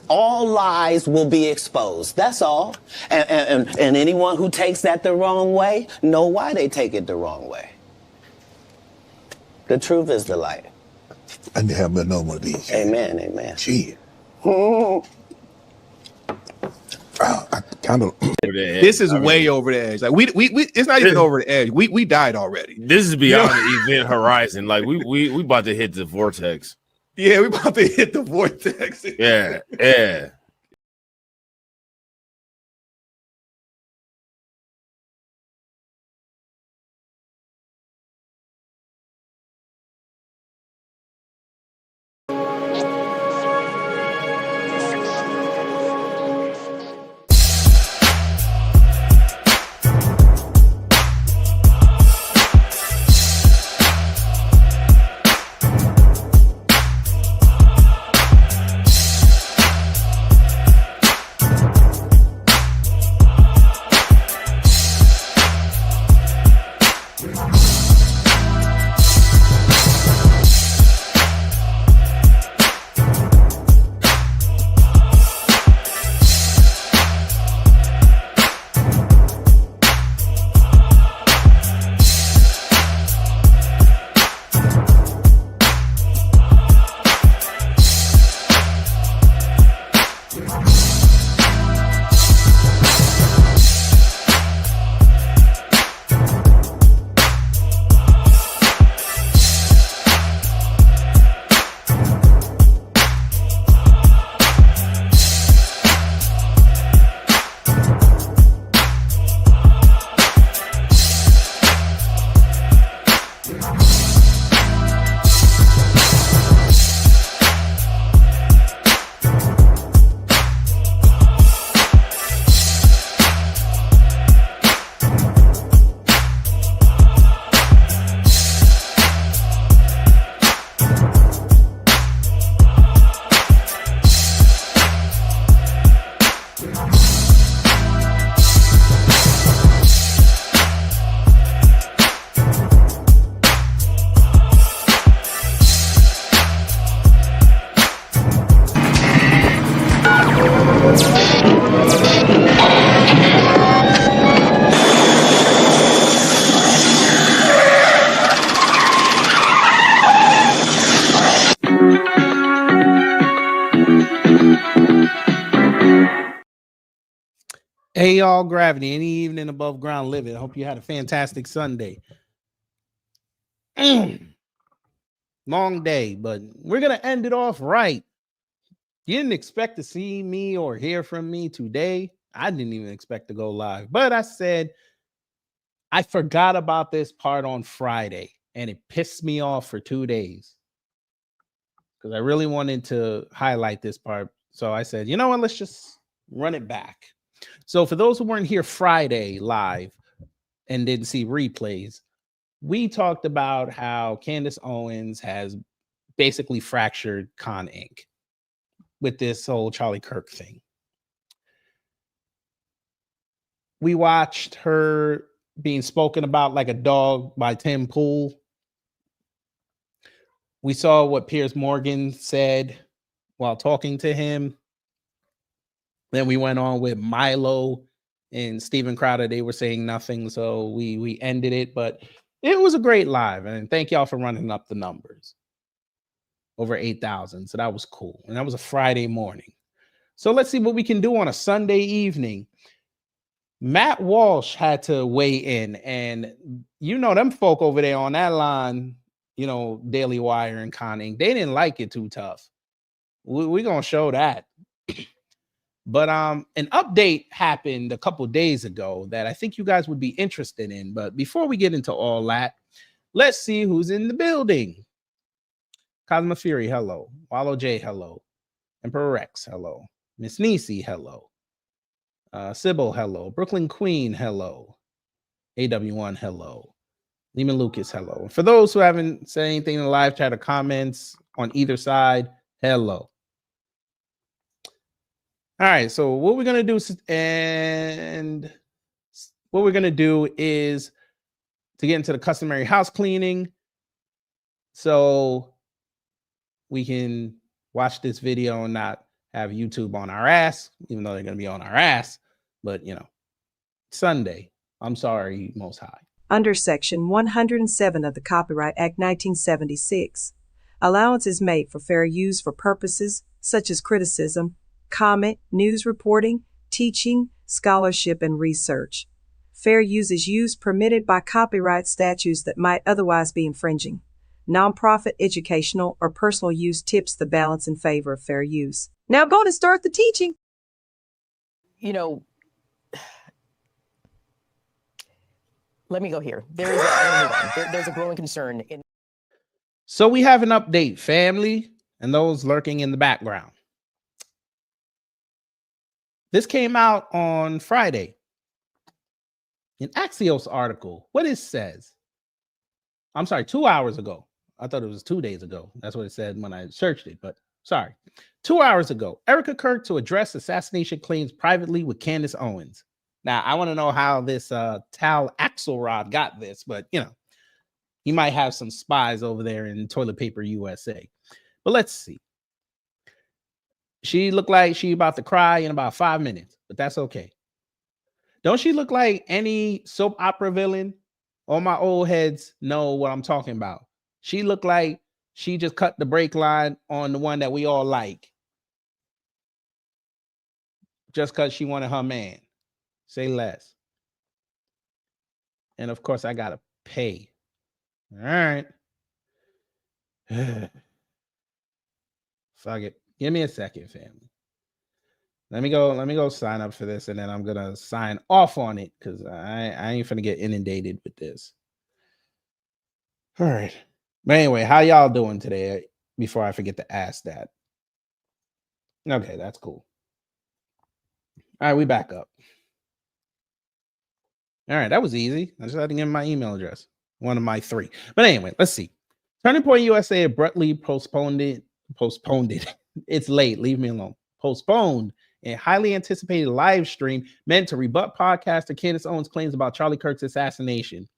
all lies will be exposed. That's all. And anyone who takes that the wrong way, know why they take it the wrong way. The truth is the light. I need to have another one of these. Amen, amen. Gee. This is way over the edge. Like we it's not even over the edge. We died already. This is beyond the event horizon. Like we about to hit the vortex. Yeah, we about to hit the vortex. Yeah. Hey, y'all, Gravity, any evening above ground living. I hope you had a fantastic Sunday. Long day, but we're going to end it off right. You didn't expect to see me or hear from me today. I didn't even expect to go live, but I said I forgot about this part on Friday, and it pissed me off for 2 days because I really wanted to highlight this part. So I said, you know what, let's just run it back. So for those who weren't here Friday live and didn't see replays, we talked about how Candace Owens has basically fractured Con Inc. with this whole Charlie Kirk thing. We watched her being spoken about like a dog by Tim Pool. We saw what Piers Morgan said while talking to him. Then we went on with Milo and Steven Crowder. They were saying nothing, so we ended it. But it was a great live, and thank y'all for running up the numbers. Over 8,000, so that was cool. And that was a Friday morning. So let's see what we can do on a Sunday evening. Matt Walsh had to weigh in, and you know them folk over there on that line, you know, Daily Wire and Conning, they didn't like it too tough. We're going to show that. But an update happened a couple days ago that I think you guys would be interested in. But before we get into all that, let's see who's in the building. Cosmo Fury, hello. Wallow J, hello. Emperor Rex, hello. Miss Nisi, hello. Sybil, hello. Brooklyn Queen, hello. AW1, hello. Lehman Lucas, hello. For those who haven't said anything in the live chat or comments on either side, hello. All right, so what we're gonna do is to get into the customary house cleaning, so we can watch this video and not have YouTube on our ass, even though they're going to be on our ass. But, you know, Sunday, I'm sorry, Most High. Under Section 107 of the Copyright Act 1976, allowance is made for fair use for purposes such as criticism, comment, news reporting, teaching, scholarship, and research. Fair use is use permitted by copyright statutes that might otherwise be infringing. Nonprofit, educational, or personal use tips the balance in favor of fair use. Now go to start the teaching. You know, let me go here. There's a growing concern. So we have an update, family, and those lurking in the background. This came out on Friday. An Axios article. What it says? I'm sorry, 2 hours ago. I thought it was 2 days ago. That's what it said when I searched it, but sorry. 2 hours ago, Erica Kirk to address assassination claims privately with Candace Owens. Now, I want to know how this Tal Axelrod got this, but, you know, he might have some spies over there in Toilet Paper USA. But let's see. She looked like she about to cry in about 5 minutes, but that's okay. Don't she look like any soap opera villain? All my old heads know what I'm talking about. She looked like she just cut the brake line on the one that we all like. Just because she wanted her man. Say less. And of course, I got to pay. All right. Fuck it. Give me a second, family. Let me go sign up for this, and then I'm gonna sign off on it because I ain't finna get inundated with this. All right. But anyway, how y'all doing today? Before I forget to ask that. Okay, that's cool. All right, we back up. All right, that was easy. I just had to give him my email address. One of my 3. But anyway, let's see. Turning Point USA abruptly postponed it. It's late. Leave me alone. Postponed a highly anticipated live stream meant to rebut podcaster Candace Owens' claims about Charlie Kirk's assassination.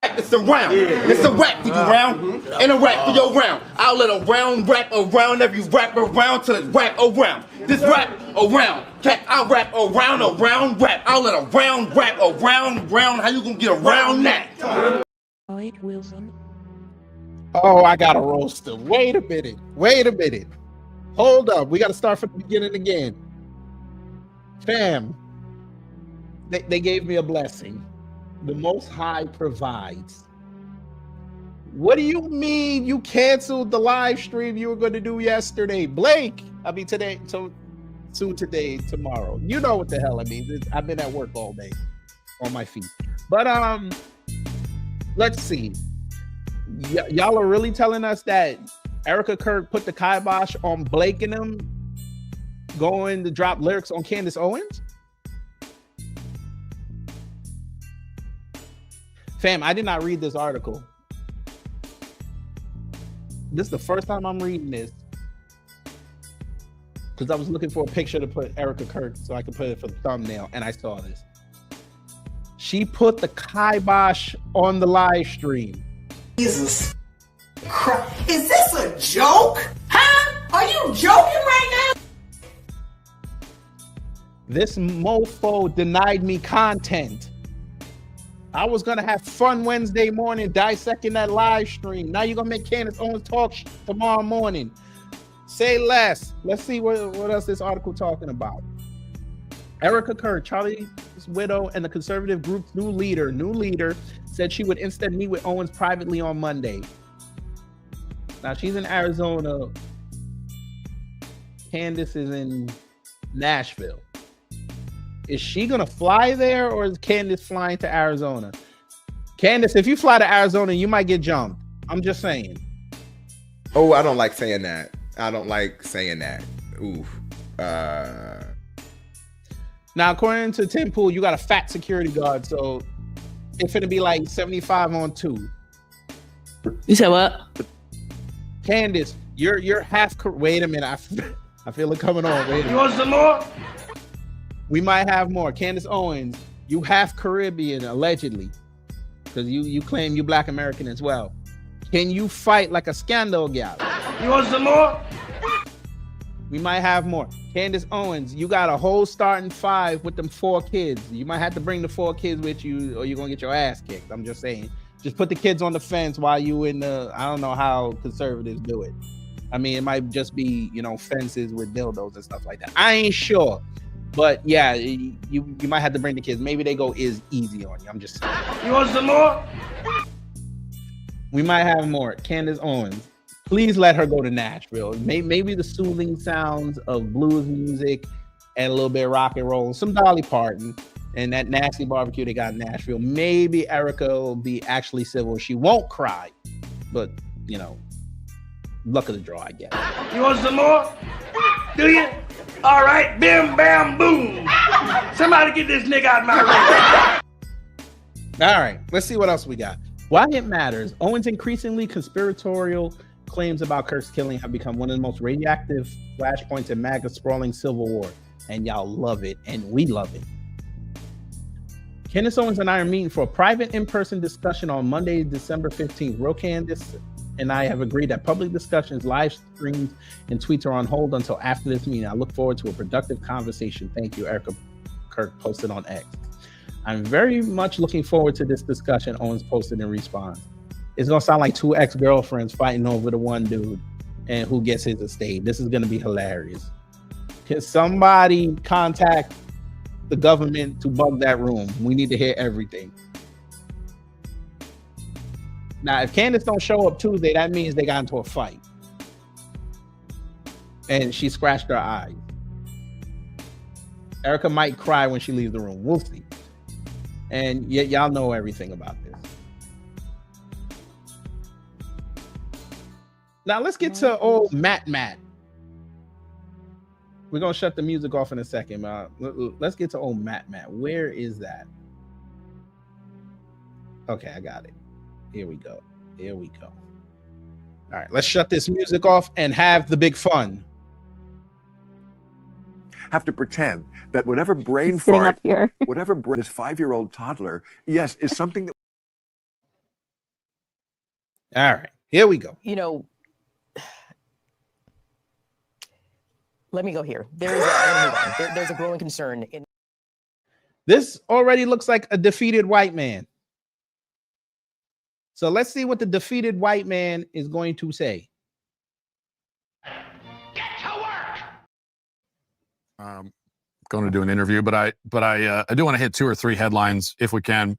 It's a round. It's a rap for you round. And a rap for your round. I'll let a round rap around every rap around till it's rap around. This rap around. I'll rap around a round rap. I'll let a round rap around round. How you gonna get around that? Wilson. Oh, I got a roaster. Wait a minute. Hold up. We got to start from the beginning again. Fam, they gave me a blessing. The Most High provides. What do you mean you canceled the live stream you were going to do yesterday? Blake, I mean today, so soon today, tomorrow. You know what the hell I mean. I've been at work all day on my feet. But let's see. Y'all are really telling us that Erica Kirk put the kibosh on Blake and them going to drop lyrics on Candace Owens? Fam, I did not read this article. This is the first time I'm reading this because I was looking for a picture to put Erica Kirk so I could put it for the thumbnail, and I saw this. She put the kibosh on the live stream. Jesus Christ. Is this a joke? Huh? Are you joking right now? This mofo denied me content. I was going to have fun Wednesday morning dissecting that live stream. Now you're going to make Candace Owens talk tomorrow morning. Say less. Let's see what else this article talking about. Erica Kirk, Charlie's widow and the conservative group's new leader, said she would instead meet with Owens privately on Monday. Now she's in Arizona. Candace is in Nashville. Is she gonna fly there, or is Candace flying to Arizona? Candace, if you fly to Arizona, you might get jumped. I'm just saying. Oh, I don't like saying that. Ooh. Now, according to Tim Pool, you got a fat security guard, so it's gonna be like 75 on 2. You said what? Candace, you're half. Wait a minute, I feel it coming on. Wait a minute. You want some more? We might have more. Candace Owens, you half Caribbean allegedly, because you claim you Black American as well. Can you fight like a scandal gal? You want some more? We might have more. Candace Owens, you got a whole starting 5 with them 4 kids. You might have to bring the 4 kids with you or you're going to get your ass kicked. I'm just saying. Just put the kids on the fence while you in the, I don't know how conservatives do it. I mean, it might just be, you know, fences with dildos and stuff like that. I ain't sure. But yeah, you might have to bring the kids. Maybe they go easy on you. I'm just saying. You want some more? We might have more. Candace Owens, please let her go to Nashville. Maybe the soothing sounds of blues music and a little bit of rock and roll, some Dolly Parton, and that nasty barbecue they got in Nashville. Maybe Erica will be actually civil. She won't cry, but you know, luck of the draw, I guess. You want some more? Do you? All right, bim, bam, boom. Somebody get this nigga out of my way. All right, let's see what else we got. Why it matters. Owens' increasingly conspiratorial claims about Kirk's killing have become one of the most radioactive flashpoints in MAGA's sprawling civil war. And y'all love it, and we love it. Candace Owens and I are meeting for a private in-person discussion on Monday, December 15th. Real Candace and I have agreed that public discussions, live streams, and tweets are on hold until after this meeting. I look forward to a productive conversation. Thank you, Erica Kirk posted on X. I'm very much looking forward to this discussion, Owens posted in response. It's going to sound like 2 ex-girlfriends fighting over the one dude and who gets his estate. This is going to be hilarious. Can somebody contact the government to bug that room? We need to hear everything. Now, if Candace don't show up Tuesday, that means they got into a fight. And she scratched her eyes. Erica might cry when she leaves the room. We'll see. And y'all know everything about this. Now, let's get to old Matt. We're going to shut the music off in a second. Let's get to old Matt. Where is that? Okay, I got it. Here we go. All right, let's shut this music off and have the big fun. Have to pretend that whatever brain fart, whatever this 5-year-old toddler, yes, is something that. All right, here we go. You know, let me go here. There's a growing concern in. This already looks like a defeated white man. So let's see what the defeated white man is going to say. Get to work. Going to do an interview, but I do want to hit 2 or 3 headlines if we can.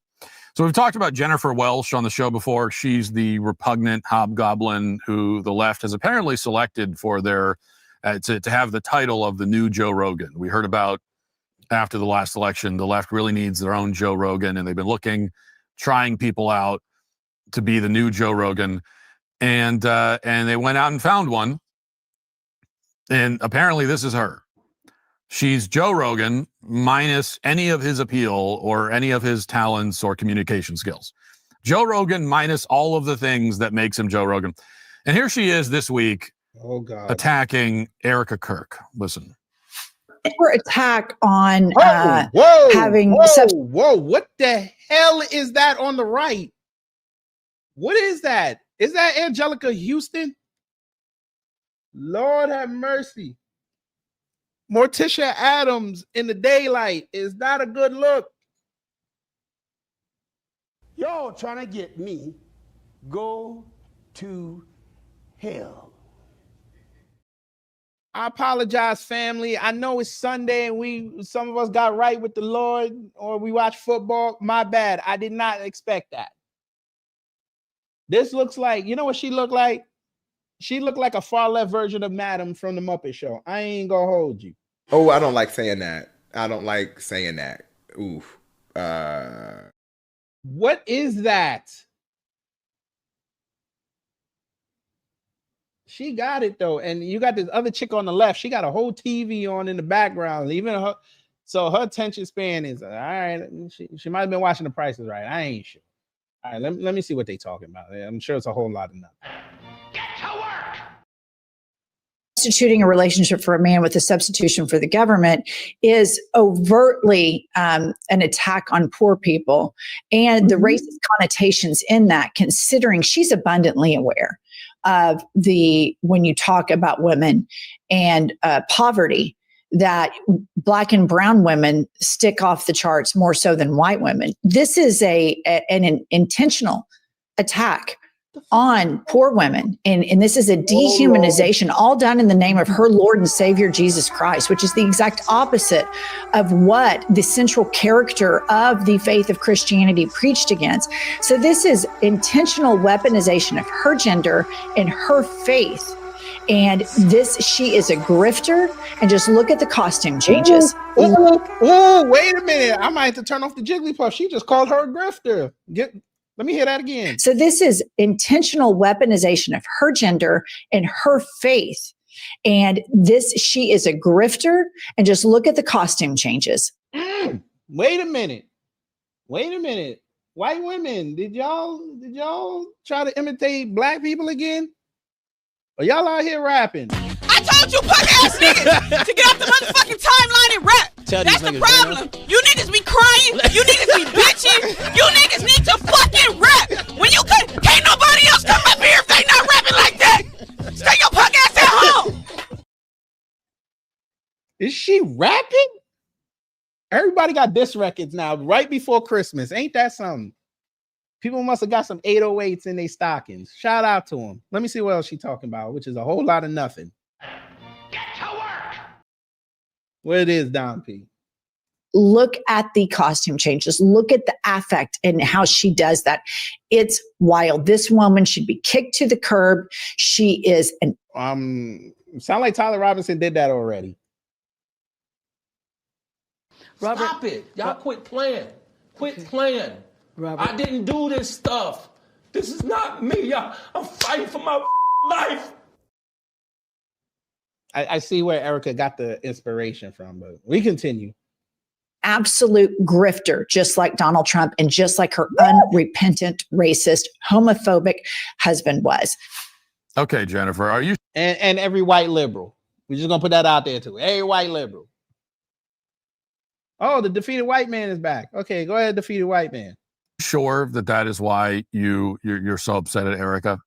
So we've talked about Jennifer Walsh on the show before. She's the repugnant hobgoblin who the left has apparently selected for their to have the title of the new Joe Rogan. We heard about after the last election, the left really needs their own Joe Rogan, and they've been trying people out to be the new Joe Rogan, and they went out and found one, and apparently this is her. She's Joe Rogan minus any of his appeal or any of his talents or communication skills. Joe Rogan minus all of the things that makes him Joe Rogan. And here she is this week, attacking Erica Kirk. Listen. Her attack on having what the hell is that on the right? What is that? Is that Angelica Houston? Lord have mercy. Morticia Adams in the daylight is not a good look. Y'all trying to get me go to hell. I apologize, family. I know it's Sunday and some of us got right with the Lord or we watch football. My bad. I did not expect that. This looks like, you know what she looked like? She looked like a far left version of Madam from the Muppet Show. I ain't gonna hold you. Oh, I don't like saying that. Oof. What is that? She got it though. And you got this other chick on the left. She got a whole TV on in the background. Even her, so her attention span is all right. She might have been watching The Price is Right. I ain't sure. All right, let me see what they talking about. I'm sure it's a whole lot of nothing. Get to work. substituting a relationship for a man with a substitution for the government is overtly an attack on poor people and the racist connotations in that, considering she's abundantly aware of when you talk about women and poverty, that Black and brown women stick off the charts more so than white women. This is an intentional attack on poor women. And this is a dehumanization, all done in the name of her Lord and Savior, Jesus Christ, which is the exact opposite of what the central character of the faith of Christianity preached against. So this is intentional weaponization of her gender and her faith. And she is a grifter. And just look at the costume changes. Oh, wait a minute. I might have to turn off the Jigglypuff. She just called her a grifter. Let me hear that again. So this is intentional weaponization of her gender and her faith. And she is a grifter. And just look at the costume changes. Wait a minute. White women, did y'all try to imitate Black people again? Or y'all out here rapping? I told you punk ass niggas to get off the motherfucking timeline and rap. That's the problem. You niggas be crying. You niggas be bitching. You niggas need to fucking rap. When you can't nobody else come up here if they not rapping like that. Stay your punk ass at home. Is she rapping? Everybody got diss records now right before Christmas. Ain't that something? People must have got some 808s in their stockings. Shout out to them. Let me see what else she's talking about, which is a whole lot of nothing. Get to work. What it is, Don P. Look at the costume changes. Look at the affect and how she does that. It's wild. This woman should be kicked to the curb. She is sound like Tyler Robinson did that already. Robert, stop it. Y'all quit playing. Quit playing. Robert. I didn't do this stuff. This is not me. I'm fighting for my life. I see where Erica got the inspiration from, but we continue. Absolute grifter, just like Donald Trump and just like her unrepentant, racist, homophobic husband was. Okay, Jennifer, are you? And every white liberal. We're just going to put that out there too. Every white liberal. Oh, the defeated white man is back. Okay, go ahead, defeated white man. Sure that is why you're so upset at Erica?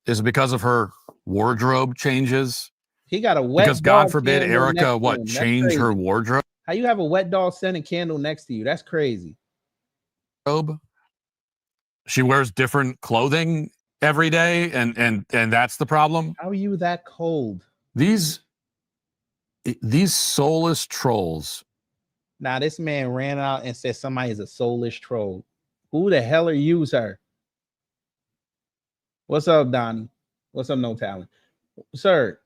Is it because of her wardrobe changes? He got a wet because God forbid Erica change her wardrobe? How you have a wet dog scented candle next to you? That's crazy. She wears different clothing every day, and that's the problem. How are you that cold? These soulless trolls. Now this man ran out and said somebody's a soulless troll. Who the hell are you, sir? What's up, Donnie? What's up, No Talent? Sir,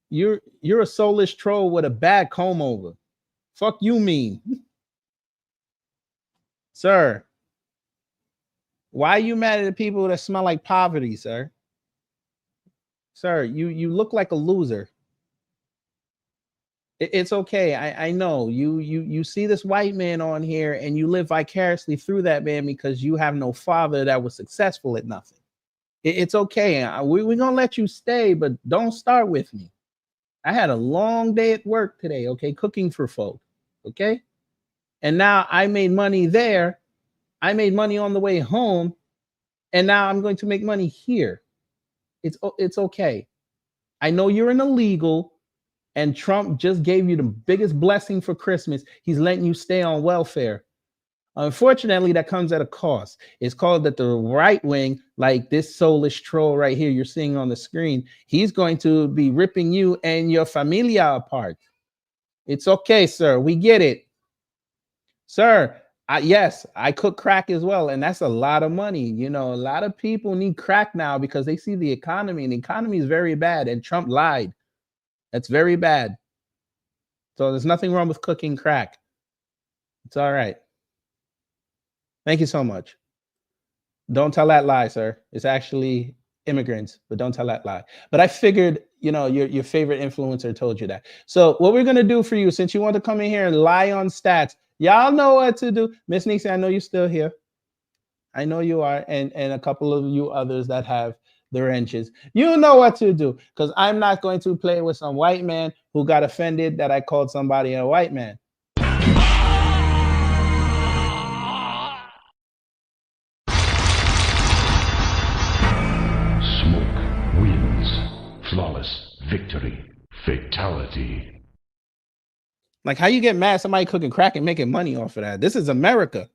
you're a soulless troll with a bad comb over. Fuck you mean? Sir, why are you mad at the people that smell like poverty, sir? Sir, you look like a loser. It's okay. I know you see this white man on here and you live vicariously through that man because you have no father that was successful at nothing. It's okay. We're going to let you stay, but don't start with me. I had a long day at work today, okay, cooking for folk, okay? And now I made money there. I made money on the way home, and now I'm going to make money here. It's okay. I know you're an illegal, and Trump just gave you the biggest blessing for Christmas. He's letting you stay on welfare. Unfortunately, that comes at a cost. It's called that the right wing, like this soulless troll right here you're seeing on the screen, he's going to be ripping you and your familia apart. It's okay, sir. We get it. Sir, yes, I cook crack as well, and that's a lot of money. You know, a lot of people need crack now because they see the economy, and the economy is very bad, and Trump lied. That's very bad. So there's nothing wrong with cooking crack. It's all right. Thank you so much. Don't tell that lie, sir. It's actually immigrants, but don't tell that lie. But I figured, you know, your favorite influencer told you that. So what we're going to do for you, since you want to come in here and lie on stats, y'all know what to do. Miss Nixie, I know you're still here. I know you are. And a couple of you others that have the wrenches. You know what to do, because I'm not going to play with some white man who got offended that I called somebody a white man. Smoke wins. Flawless victory. Fatality. Like, how you get mad somebody cooking crack and making money off of that? This is America.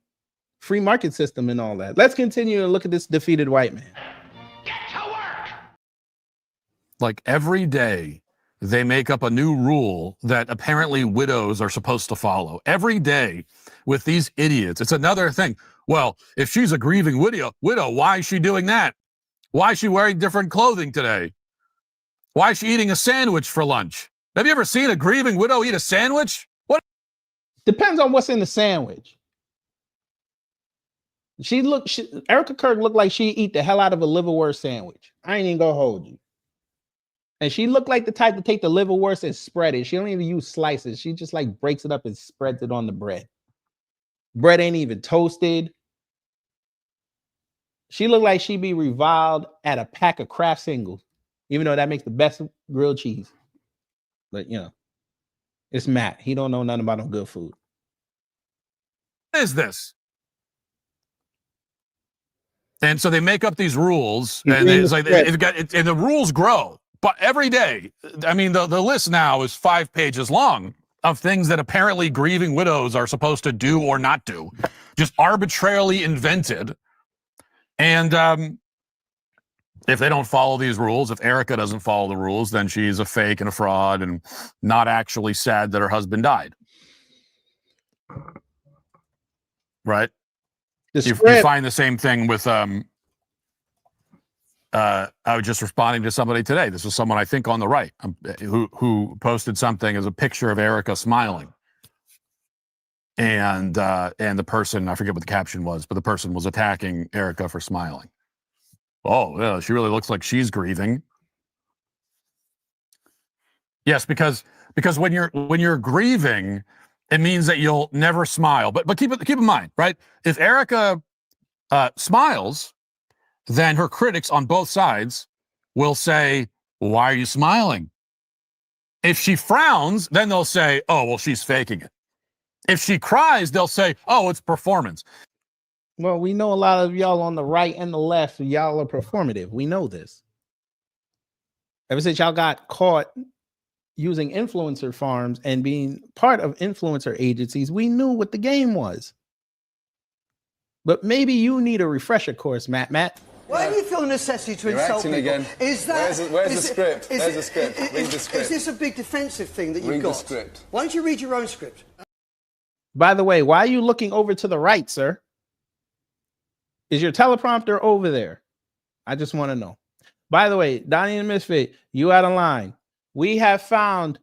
Free market system and all that. Let's continue to look at this defeated white man. Like every day, they make up a new rule that apparently widows are supposed to follow. Every day with these idiots, it's another thing. Well, if she's a grieving widow, why is she doing that? Why is she wearing different clothing today? Why is she eating a sandwich for lunch? Have you ever seen a grieving widow eat a sandwich? What? Depends on what's in the sandwich. Erica Kirk looked like she eat the hell out of a liverwurst sandwich. I ain't even gonna hold you. And she looked like the type to take the liverwurst and spread it. She don't even use slices. She just like breaks it up and spreads it on the bread. Bread ain't even toasted. She looked like she'd be reviled at a pack of Kraft Singles, even though that makes the best grilled cheese. But, you know, it's Matt. He don't know nothing about no good food. What is this? And so they make up these rules, and it's like and the rules grow. But every day, I mean, the list now is 5 pages long of things that apparently grieving widows are supposed to do or not do, just arbitrarily invented. And if they don't follow these rules, if Erica doesn't follow the rules, then she's a fake and a fraud and not actually sad that her husband died. Right? You find the same thing with I was just responding to somebody today. This was someone I think on the right who posted something as a picture of Erica smiling, and the person, I forget what the caption was, but the person was attacking Erica for smiling. Oh yeah, she really looks like she's grieving. Yes, because when you're grieving, it means that you'll never smile. But keep in mind, right? If Erica smiles, then her critics on both sides will say, "Why are you smiling?" If she frowns, then they'll say, "Oh, well, she's faking it." If she cries, they'll say, "Oh, it's performance." Well, we know a lot of y'all on the right and the left, y'all are performative. We know this. Ever since y'all got caught using influencer farms and being part of influencer agencies, we knew what the game was. But maybe you need a refresher course, Matt. Why do you feel the necessity to insult people? Again. Is that where's the script? Where's the script? Read the script. Is this a big defensive thing that you've got? Read the script. Why don't you read your own script? By the way, why are you looking over to the right, sir? Is your teleprompter over there? I just want to know. By the way, Donnie and Misfit, you out of line. We have found,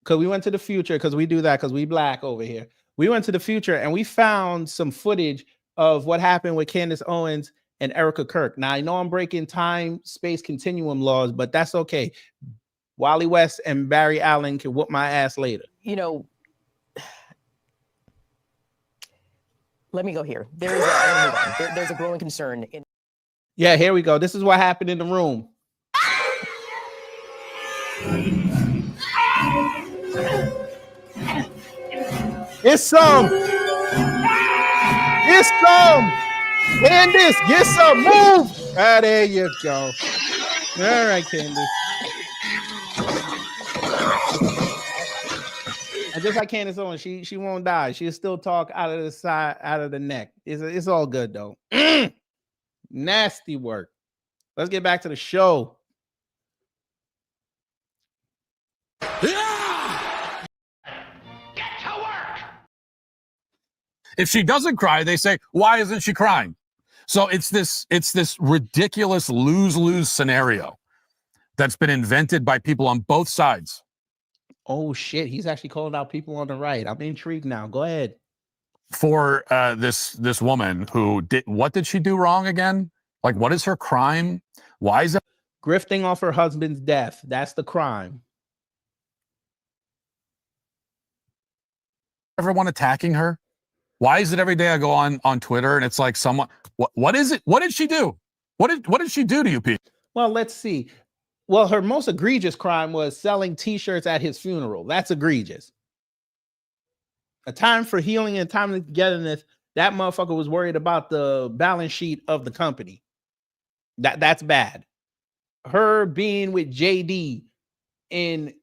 because we went to the future, because we do that, because we black over here. We went to the future and we found some footage of what happened with Candace Owens and Erica Kirk. Now, I know I'm breaking time-space continuum laws, but that's okay. Wally West and Barry Allen can whoop my ass later. You know, let me go here. There's a growing concern. Yeah, here we go. This is what happened in the room. Get some. Get some. Candace, get some. Move. Ah, there you go. All right, Candace. And just like Candace Owens, she won't die. She'll still talk out of the side, out of the neck. It's all good though. Nasty work. Let's get back to the show. If she doesn't cry, they say, "Why isn't she crying?" So it's this ridiculous lose-lose scenario that's been invented by people on both sides. Oh shit, he's actually calling out people on the right. I'm intrigued now. Go ahead. For this woman who what did she do wrong again? Like, what is her crime? Why is it grifting off her husband's death? That's the crime. Everyone attacking her? Why is it every day I go on Twitter and it's like someone, what is it? What did she do? What did she do to you, Pete? Well, let's see. Well, her most egregious crime was selling T-shirts at his funeral. That's egregious. A time for healing and time togetherness. That motherfucker was worried about the balance sheet of the company. That's bad. Her being with JD in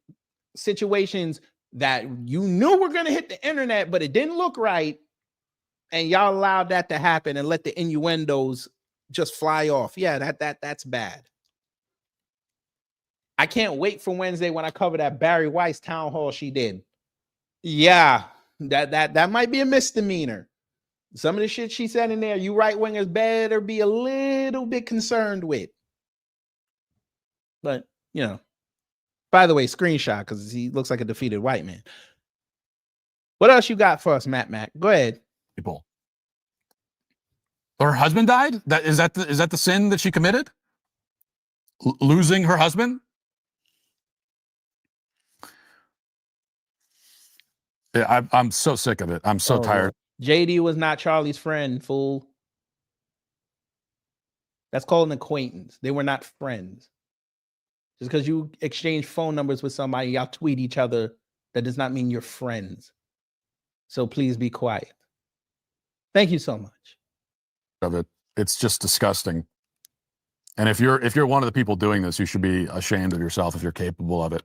situations that you knew were going to hit the internet, but it didn't look right, and y'all allowed that to happen and let the innuendos just fly off. Yeah, that's bad. I can't wait for Wednesday when I cover that Barry Weiss town hall she did. Yeah, that might be a misdemeanor. Some of the shit she said in there, you right wingers better be a little bit concerned with. But, you know, by the way, screenshot because he looks like a defeated white man. What else you got for us, Mac? Go ahead. People. Her husband died? Is that the sin that she committed? Losing her husband? Yeah, I'm so sick of it. I'm so tired. Lord. JD was not Charlie's friend, fool. That's called an acquaintance. They were not friends. Just because you exchange phone numbers with somebody, y'all tweet each other, that does not mean you're friends. So please be quiet. Thank you so much. Of it. It's just disgusting. And if you're one of the people doing this, you should be ashamed of yourself if you're capable of it.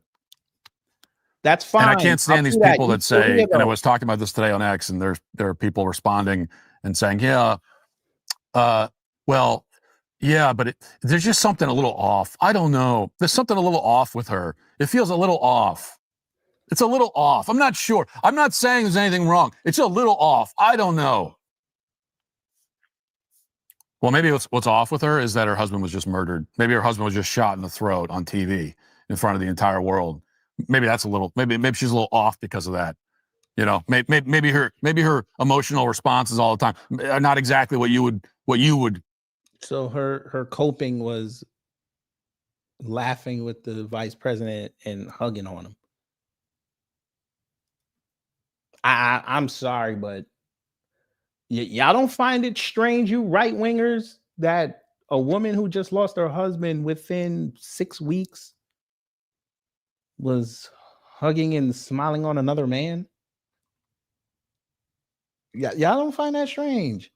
That's fine. And I can't stand these people that say, and I was talking about this today on X, and there are people responding and saying, yeah, well, yeah, but there's just something a little off. I don't know. There's something a little off with her. It feels a little off. It's a little off. I'm not sure. I'm not saying there's anything wrong. It's a little off. I don't know. Well, maybe what's off with her is that her husband was just murdered. Maybe her husband was just shot in the throat on TV in front of the entire world. Maybe that's a little. Maybe she's a little off because of that. You know, maybe her emotional responses all the time are not exactly what you would. So her coping was laughing with the vice president and hugging on him. I'm sorry, but y'all don't find it strange, you right wingers, that a woman who just lost her husband within 6 weeks was hugging and smiling on another man? Yeah, y'all don't find that strange.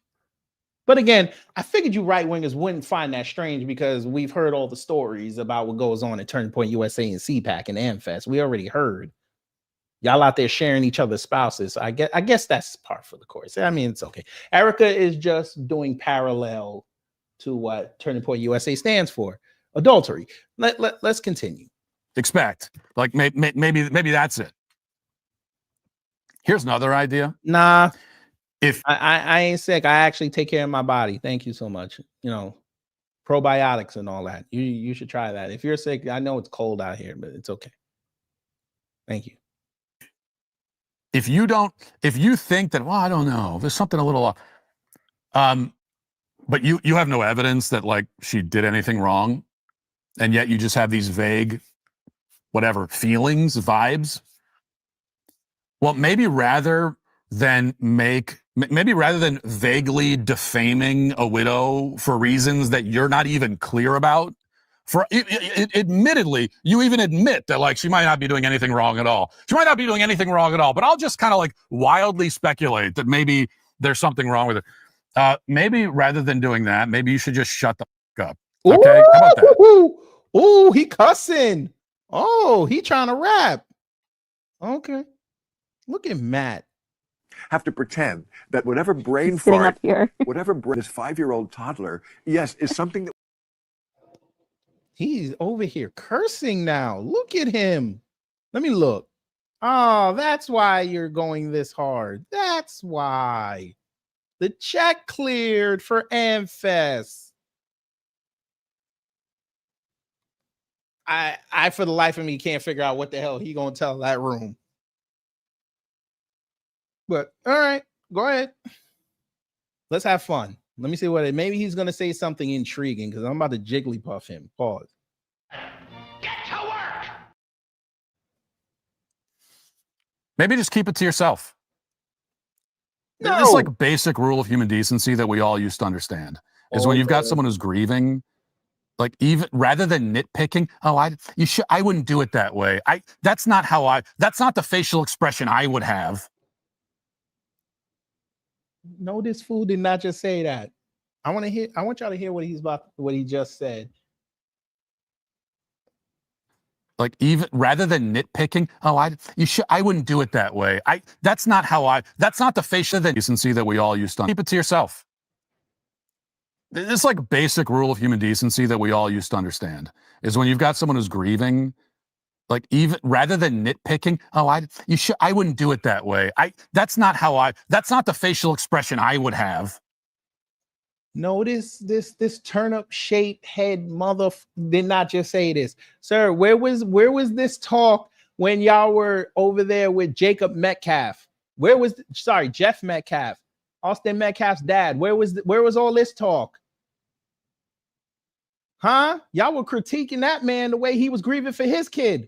But again, I figured you right wingers wouldn't find that strange because we've heard all the stories about what goes on at Turning Point USA and CPAC and AmFest. We already heard y'all out there sharing each other's spouses. I guess that's par for the course. I mean, it's okay. Erica is just doing parallel to what Turning Point USA stands for: adultery. Let's continue. Expect like maybe that's it. Here's another idea. Nah. If I ain't sick, I actually take care of my body. Thank you so much. You know, probiotics and all that. You should try that. If you're sick, I know it's cold out here, but it's okay. Thank you. If you think that, well, I don't know, there's something a little off, but you have no evidence that like she did anything wrong, and yet you just have these vague, whatever, feelings, vibes. Well, maybe rather than vaguely defaming a widow for reasons that you're not even clear about, admittedly, you even admit that like she might not be doing anything wrong at all. She might not be doing anything wrong at all, but I'll just kind of like wildly speculate that maybe there's something wrong with it. Maybe rather than doing that, maybe you should just shut the fuck up. Okay, ooh, how about that? Ooh, he cussing. Oh, he trying to rap. Okay, look at Matt. Have to pretend that whatever brain fart, whatever this 5-year-old toddler, yes, is something that he's over here cursing now. Look at him. Let me look. Oh, that's why you're going this hard. That's why. The check cleared for AmFest. I for the life of me can't figure out what the hell he gonna tell that room. But all right, go ahead. Let's have fun. Let me see maybe he's gonna say something intriguing because I'm about to Jigglypuff him. Pause. Get to work! Maybe just keep it to yourself. No. It's like a basic rule of human decency that we all used to understand. is when you've got someone who's grieving, like even rather than nitpicking, I wouldn't do it that way. That's not the facial expression I would have. No, this fool did not just say that. I want y'all to hear what he just said. Like even rather than nitpicking, I wouldn't do it that way. That's not the facial decency that we all used to. Keep it to yourself. It's like basic rule of human decency that we all used to understand is when you've got someone who's grieving, like even rather than nitpicking, I wouldn't do it that way. That's not the facial expression I would have. No, this turnip shaped head mother did not just say this, sir. Where was this talk when y'all were over there with Jacob Metcalf? Jeff Metcalf, Austin Metcalf's dad? Where was all this talk? Huh? Y'all were critiquing that man the way he was grieving for his kid.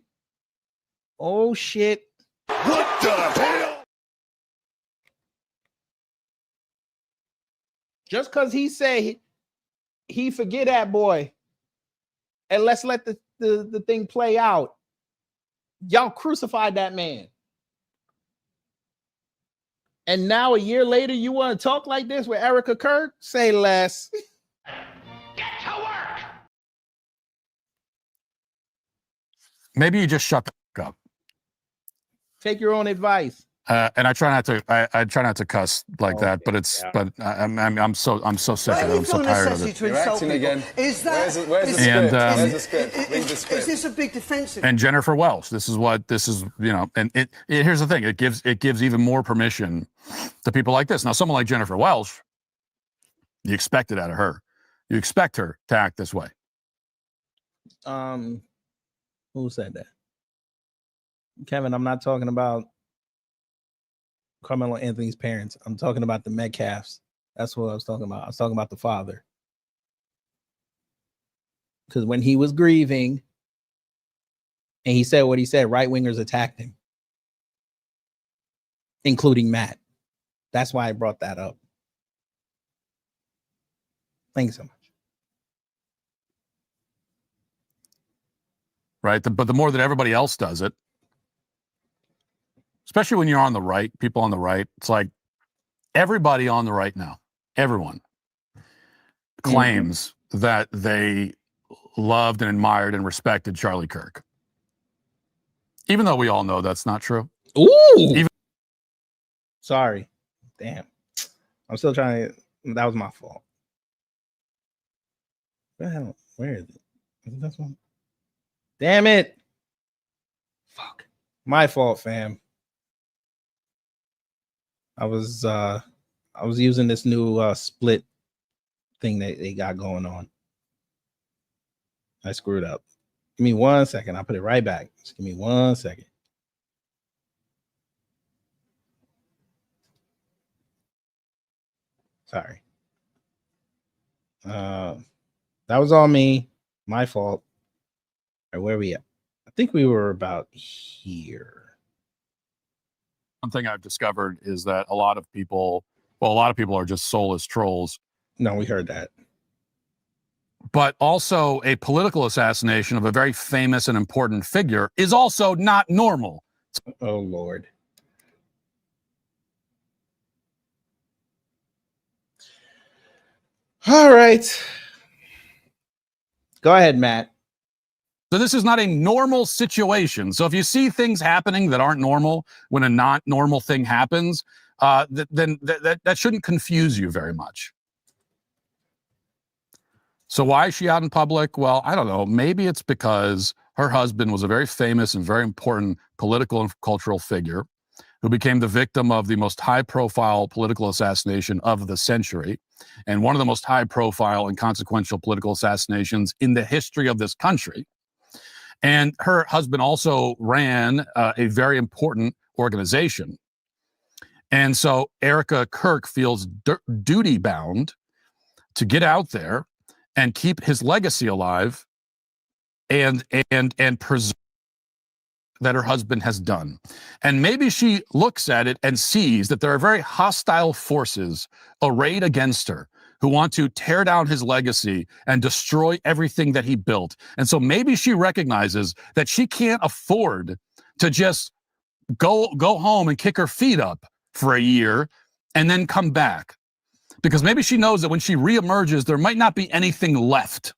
Oh shit! What the hell? Just because he say he forget that boy, and let's let the thing play out. Y'all crucified that man. And now a year later, you want to talk like this with Erica Kirk? Say less. Get to work. Maybe you just shut the fuck up. Take your own advice. And I try not to. I try not to cuss like that, but it's. Yeah. But I'm so sick of it. I'm so tired of it. You're acting again. Is that? Where's the script? Read the script. Is this a big defensive? And Jennifer Welsh. This is. And here's the thing. It gives even more permission to people like this. Now, someone like Jennifer Welsh, you expect it out of her. You expect her to act this way. Who said that? Kevin, I'm not talking about Carmelo Anthony's parents. I'm talking about the Metcalfs. That's what I was talking about. I was talking about the father. Because when he was grieving and he said what he said, right-wingers attacked him, including Matt. That's why I brought that up. Thanks so much. Right? But the more that everybody else does it, especially when you're on the right, people on the right, it's like everybody on the right now, everyone claims that they loved and admired and respected Charlie Kirk. Even though we all know that's not true. Ooh. Sorry. Damn. I'm still trying to. That was my fault. Where is it? Is it this one? Damn it. Fuck. My fault, fam. I was using this new split thing that they got going on. I screwed up. Give me 1 second. I'll put it right back. Just give me 1 second. Sorry. That was all me. My fault. All right, where are we at? I think we were about here. One thing I've discovered is that a lot of people are just soulless trolls. No, we heard that. But also a political assassination of a very famous and important figure is also not normal. Oh, Lord. All right. Go ahead, Matt. So this is not a normal situation. So if you see things happening that aren't normal when a not normal thing happens, then that shouldn't confuse you very much. So why is she out in public? Well, I don't know. Maybe it's because her husband was a very famous and very important political and cultural figure who became the victim of the most high-profile political assassination of the century, and one of the most high-profile and consequential political assassinations in the history of this country. And her husband also ran a very important organization. And so Erica Kirk feels duty-bound to get out there and keep his legacy alive and preserve that her husband has done. And maybe she looks at it and sees that there are very hostile forces arrayed against her who want to tear down his legacy and destroy everything that he built. And so maybe she recognizes that she can't afford to just go home and kick her feet up for a year and then come back. Because maybe she knows that when she reemerges, there might not be anything left.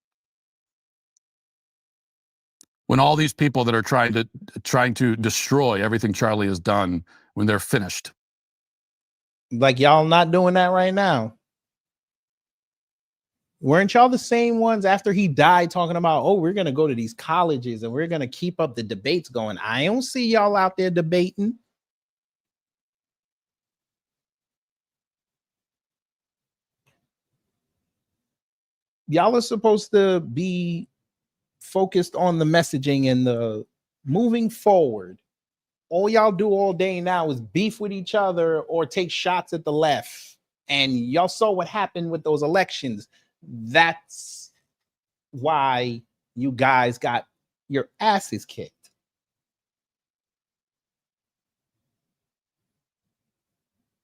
When all these people that are trying to destroy everything Charlie has done, when they're finished. Like y'all not doing that right now. Weren't y'all the same ones after he died talking about, oh, we're going to go to these colleges and we're going to keep up the debates going? I don't see y'all out there debating. Y'all are supposed to be focused on the messaging and the moving forward. All y'all do all day now is beef with each other or take shots at the left. And y'all saw what happened with those elections. That's why you guys got your asses kicked.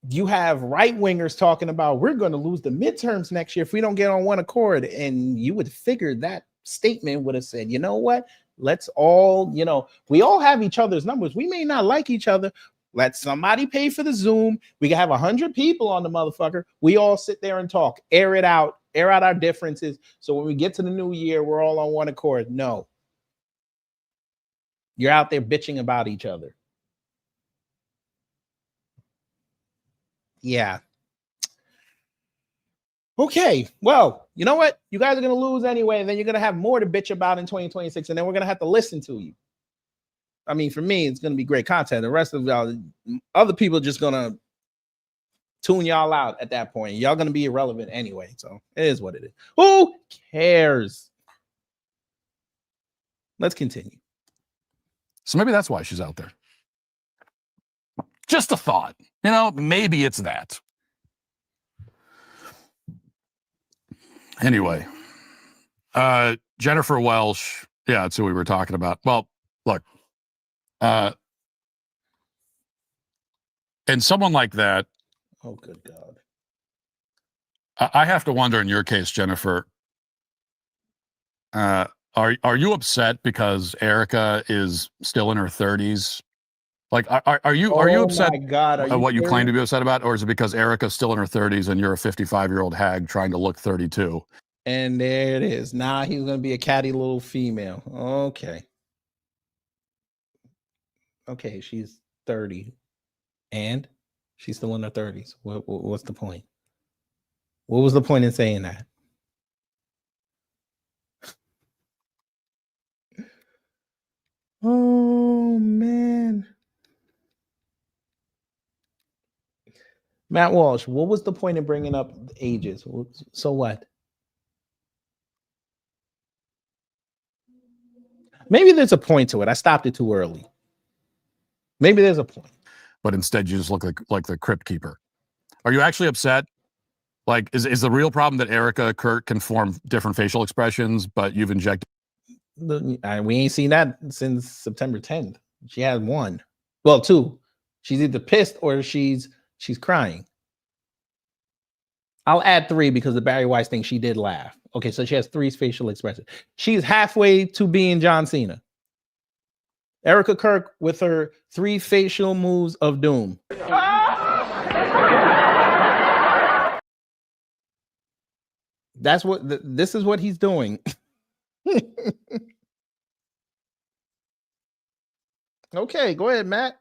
You have right wingers talking about we're going to lose the midterms next year if we don't get on one accord. And you would figure that statement would have said, you know what? Let's all, we all have each other's numbers. We may not like each other. Let somebody pay for the Zoom. We can have 100 people on the motherfucker. We all sit there and talk, air out our differences. So when we get to the new year, we're all on one accord. No. You're out there bitching about each other. Yeah. Okay. Well, you know what? You guys are going to lose anyway. And then you're going to have more to bitch about in 2026. And then we're going to have to listen to you. I mean, for me, it's going to be great content. The rest of y'all, other people, just going to tune y'all out at that point. Y'all going to be irrelevant anyway. So it is what it is. Who cares? Let's continue. So maybe that's why she's out there. Just a thought. Maybe it's that. Anyway, Jennifer Welsh. Yeah, that's who we were talking about. Well, look. And someone like that. Oh, good God. I have to wonder in your case, Jennifer, are you upset because Erica is still in her 30s? Like, are you upset at what you claim to be upset about? Or is it because Erica's still in her 30s and you're a 55-year-old hag trying to look 32? And there it is. Now he's going to be a catty little female. Okay. Okay, she's 30. And she's still in her 30s. What's the point? What was the point in saying that? Oh, man. Matt Walsh, what was the point in bringing up ages? So what? Maybe there's a point to it. I stopped it too early. Maybe there's a point. But instead, you just look like the crypt keeper. Are you actually upset? Like, is the real problem that Erica Kurt can form different facial expressions, but you've injected? We ain't seen that since September 10th. She had one. Well, two. She's either pissed or she's crying. I'll add three because the Barry Weiss thing, she did laugh. Okay, so she has three facial expressions. She's halfway to being John Cena. Erica Kirk with her 3 facial moves of doom. That's what this is what he's doing. Okay, go ahead, Matt.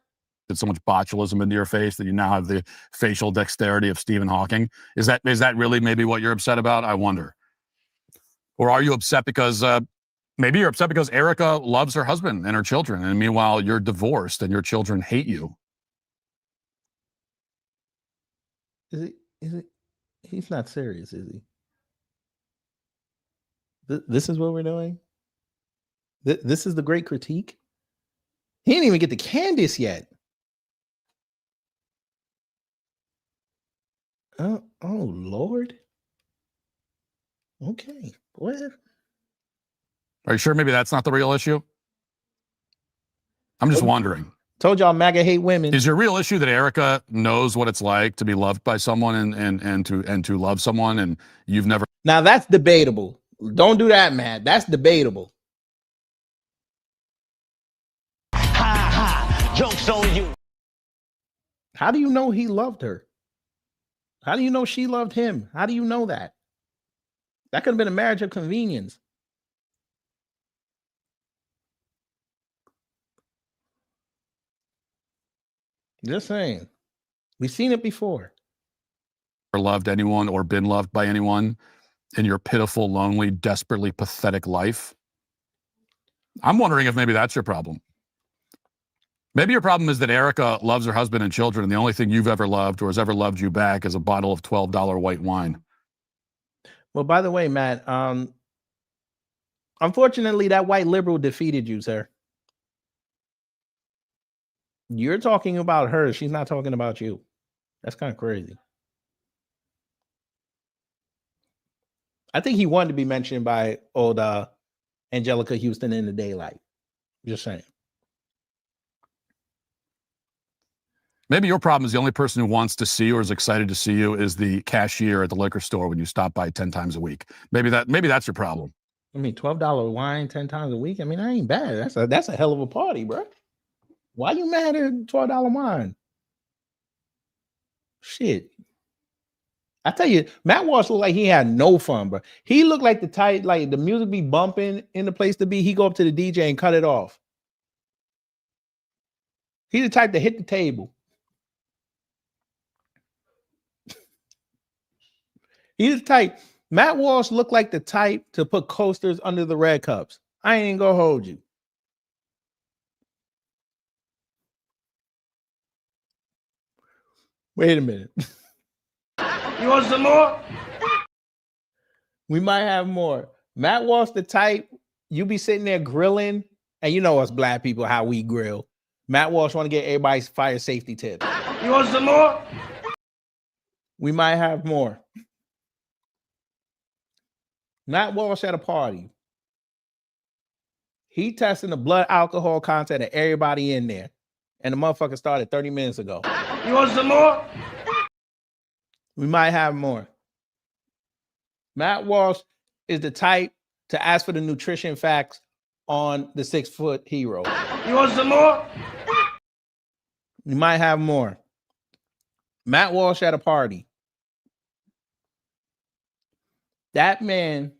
Did so much botulism into your face that you now have the facial dexterity of Stephen Hawking? Is that really maybe what you're upset about? I wonder. Or are you upset because maybe you're upset because Erica loves her husband and her children, and meanwhile you're divorced and your children hate you? Is it? He's not serious, is he? This is what we're doing? This is the great critique? He didn't even get to Candace yet. Oh, Lord. Okay. What? Are you sure maybe that's not the real issue? I'm just wondering. Told y'all MAGA hate women. Is your real issue that Erica knows what it's like to be loved by someone and to love someone, and you've never? Now that's debatable. Don't do that, man. That's debatable. Joke's on you. How do you know he loved her? How do you know she loved him? How do you know that? That could have been a marriage of convenience. Just saying. We've seen it before. Or loved anyone or been loved by anyone in your pitiful, lonely, desperately pathetic life? I'm wondering if maybe that's your problem. Maybe your problem is that Erica loves her husband and children, and the only thing you've ever loved or has ever loved you back is a bottle of $12 white wine. Well, by the way, Matt, unfortunately, that white liberal defeated you, sir. You're talking about her. She's not talking about you. That's kind of crazy. I think he wanted to be mentioned by old Angelica Houston in the daylight. Just saying. Maybe your problem is the only person who wants to see you or is excited to see you is the cashier at the liquor store when you stop by 10 times a week. Maybe that's your problem. I mean, $12 wine 10 times a week. I mean, that ain't bad. That's a hell of a party, bro. Why you mad at $12 wine? Shit. I tell you, Matt Walsh looked like he had no fun, bro. He looked like the type, like the music be bumping in the place to be. He go up to the DJ and cut it off. He the type to hit the table. He's the type. Matt Walsh looked like the type to put coasters under the red cups. I ain't gonna hold you. Wait a minute. You want some more? We might have more. Matt Walsh the type, you be sitting there grilling, and you know us black people, how we grill. Matt Walsh want to get everybody's fire safety tips. You want some more? We might have more. Matt Walsh at a party. He testing the blood alcohol content of everybody in there. And the motherfucker started 30 minutes ago. You want some more? We might have more. Matt Walsh is the type to ask for the nutrition facts on the 6-foot hero. You want some more? We might have more. Matt Walsh at a party. That man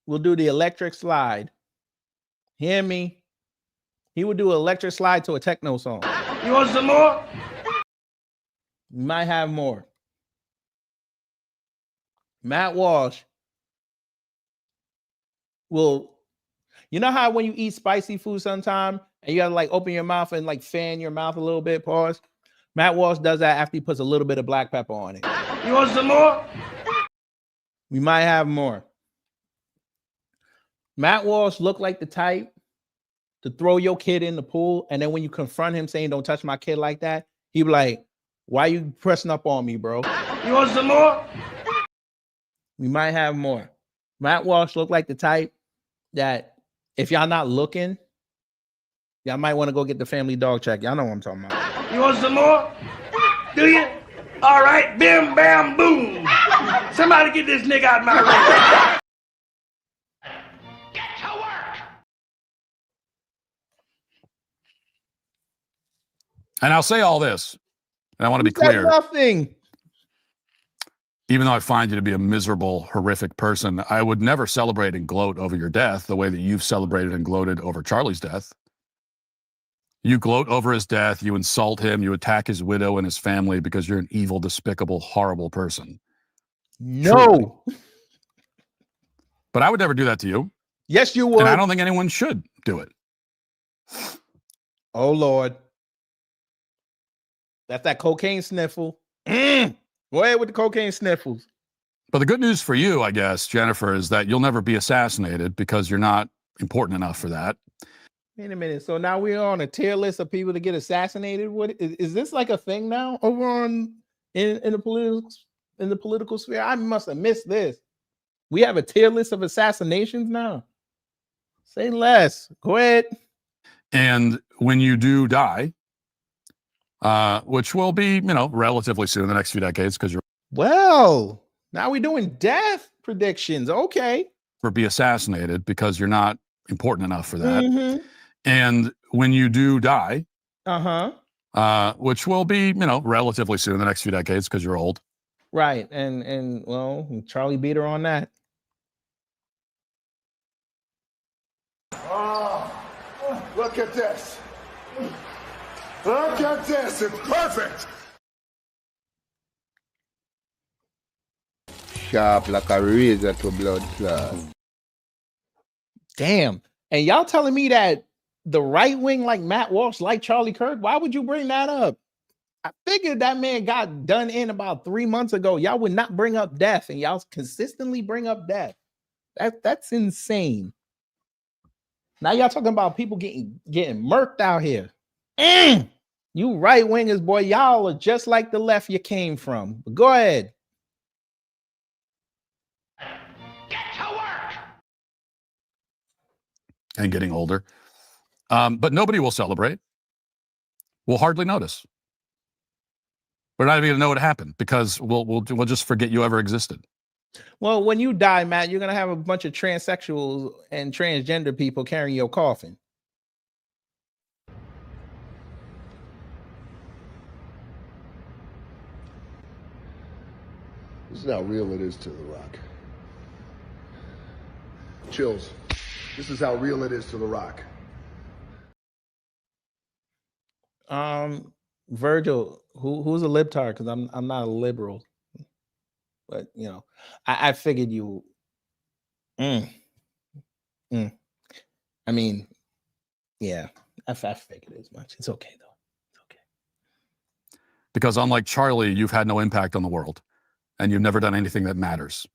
will do the electric slide. Hear me? He would do an electric slide to a techno song. You want some more? We might have more. Matt Walsh will, you know how when you eat spicy food sometime and you gotta like open your mouth and like fan your mouth a little bit, pause. Matt Walsh does that after he puts a little bit of black pepper on it. You want some more? We might have more. Matt Walsh looked like the type to throw your kid in the pool, and then when you confront him saying, "Don't touch my kid like that," he be like, "Why you pressing up on me, bro?" You want some more? We might have more. Matt Walsh looked like the type that if y'all not looking, y'all might want to go get the family dog check. Y'all know what I'm talking about. You want some more? Do you? All right, bim, bam, boom. Somebody get this nigga out of my way. And I'll say all this, and I want to be clear. Nothing. Even though I find you to be a miserable, horrific person, I would never celebrate and gloat over your death the way that you've celebrated and gloated over Charlie's death. You gloat over his death, you insult him, you attack his widow and his family because you're an evil, despicable, horrible person. No. Truly. But I would never do that to you. Yes, you would. And I don't think anyone should do it. Oh, Lord. That's that cocaine sniffle. Go ahead with the cocaine sniffles. But the good news for you, I guess, Jennifer, is that you'll never be assassinated because you're not important enough for that. Wait a minute. So now we're on a tier list of people to get assassinated. What is this like a thing now over on in the political sphere? I must have missed this. We have a tier list of assassinations now. Say less. Go ahead. And when you do die, which will be, relatively soon in the next few decades because you're Well, now we're doing death predictions. Okay. or be assassinated because you're not important enough for that. Mm-hmm. And when you do die, which will be, relatively soon in the next few decades because you're old. Right. And well, Charlie beat her on that. Oh, look at this. Look at this. It's perfect. Sharp like a razor to blood clot. Damn. And y'all telling me that the right wing like Matt Walsh like Charlie Kirk? Why would you bring that up? I figured that man got done in about 3 months ago. Y'all would not bring up death, and y'all consistently bring up death. That's insane. Now y'all talking about people getting murked out here. You right wingers, boy, y'all are just like the left you came from. But go ahead. And getting older. But nobody will celebrate. We'll hardly notice. We're not even gonna know what happened because we'll just forget you ever existed. Well, when you die, Matt, you're gonna have a bunch of transsexuals and transgender people carrying your coffin. This is how real it is to The Rock. Chills. This is how real it is to The Rock. Virgil, who's a libtard? Because I'm not a liberal, but I figured you. I mean, yeah, I figured as much. It's okay though. Because unlike Charlie, you've had no impact on the world, and you've never done anything that matters.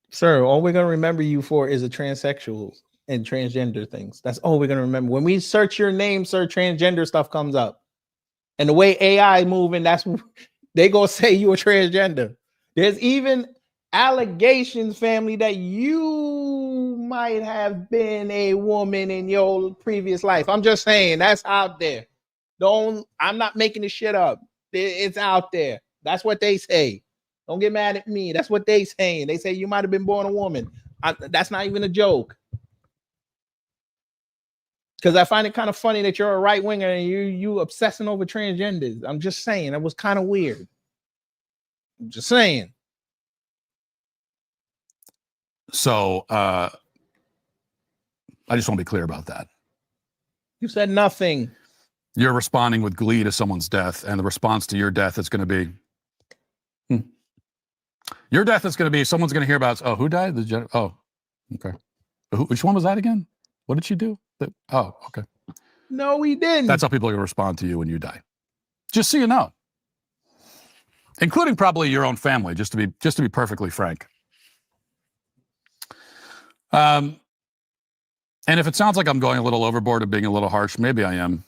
Sir, all we're gonna remember you for is the transsexual and transgender things. That's all we're gonna remember. When we search your name, sir, transgender stuff comes up. And the way AI moving, that's they gonna say you a transgender. There's even allegations, family, that you might have been a woman in your previous life. I'm just saying that's out there. I'm not making this shit up. It's out there. That's what they say. Don't get mad at me. That's what they saying. They say you might have been born a woman. That's not even a joke. Because I find it kind of funny that you're a right winger and you obsessing over transgenders. I'm just saying it was kind of weird. I'm just saying. So I just want to be clear about that. You said nothing. You're responding with glee to someone's death, and the response to your death is going to be your death is going to be someone's going to hear about, who died? Oh, okay. Which one was that again? What did she do? Oh, okay. No, we didn't. That's how people are going to respond to you when you die. Just so you know. Including probably your own family, just to be perfectly frank. And if it sounds like I'm going a little overboard or being a little harsh, maybe I am.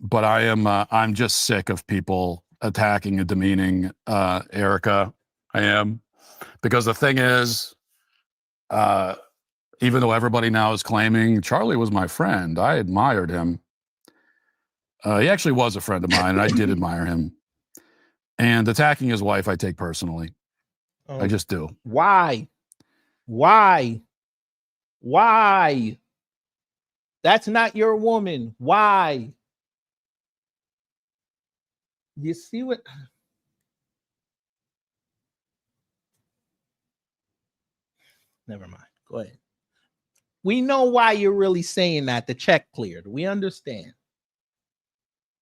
But I'm just sick of people attacking and demeaning Erica. I am. Because the thing is, even though everybody now is claiming Charlie was my friend, I admired him. He actually was a friend of mine, and I did admire him. And attacking his wife, I take personally. I just do. Why? That's not your woman. Why? You see what? Never mind. Go ahead. We know why you're really saying that. The check cleared. We understand.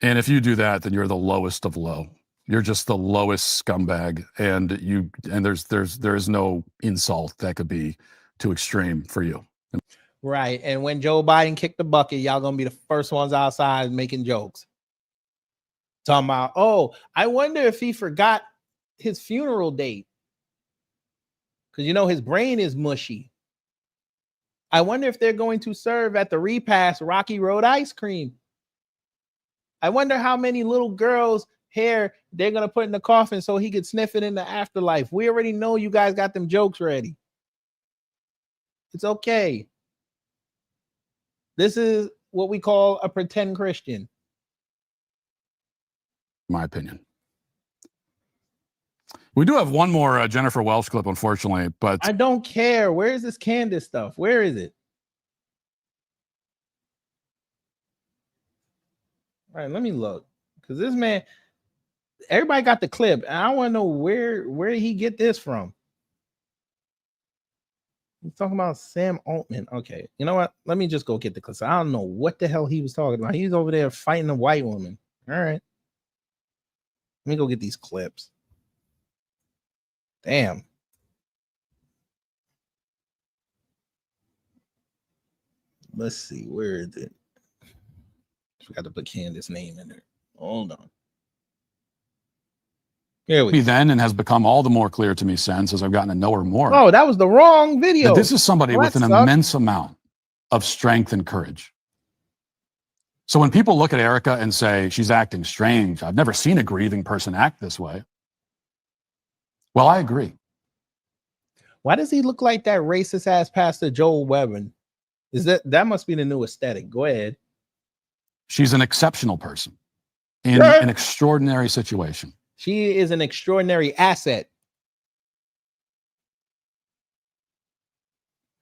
And if you do that, then you're the lowest of low. You're just the lowest scumbag, and there's no insult that could be too extreme for you. Right. And when Joe Biden kicked the bucket, y'all gonna be the first ones outside making jokes. Talking about, I wonder if he forgot his funeral date. Because his brain is mushy. I wonder if they're going to serve at the repast Rocky Road ice cream. I wonder how many little girls' hair they're going to put in the coffin so he could sniff it in the afterlife. We already know you guys got them jokes ready. It's okay. This is what we call a pretend Christian. in my opinion. We do have one more Jennifer Welsh clip, unfortunately, but I don't care. Where is this Candace stuff? Where is it? All right, let me look. Because this man, everybody got the clip, and I want to know where did he get this from? He's talking about Sam Altman. Okay, you know what? Let me just go get the clip. I don't know what the hell he was talking about. He's over there fighting a white woman. All right. Let me go get these clips. Damn. Let's see. Where is it? Forgot to put Candace's name in there. Hold on. Here we go. then, and has become all the more clear to me since, as I've gotten to know her more. Oh, that was the wrong video. That this is somebody Well, with an that sucks. immense amount of strength and courage. So when people look at Erica and say she's acting strange, I've never seen a grieving person act this way. Well, I agree. Why does he look like that racist ass Pastor Joel Webbon? Is that must be the new aesthetic? Go ahead. She's an exceptional person in an extraordinary situation. She is an extraordinary asset.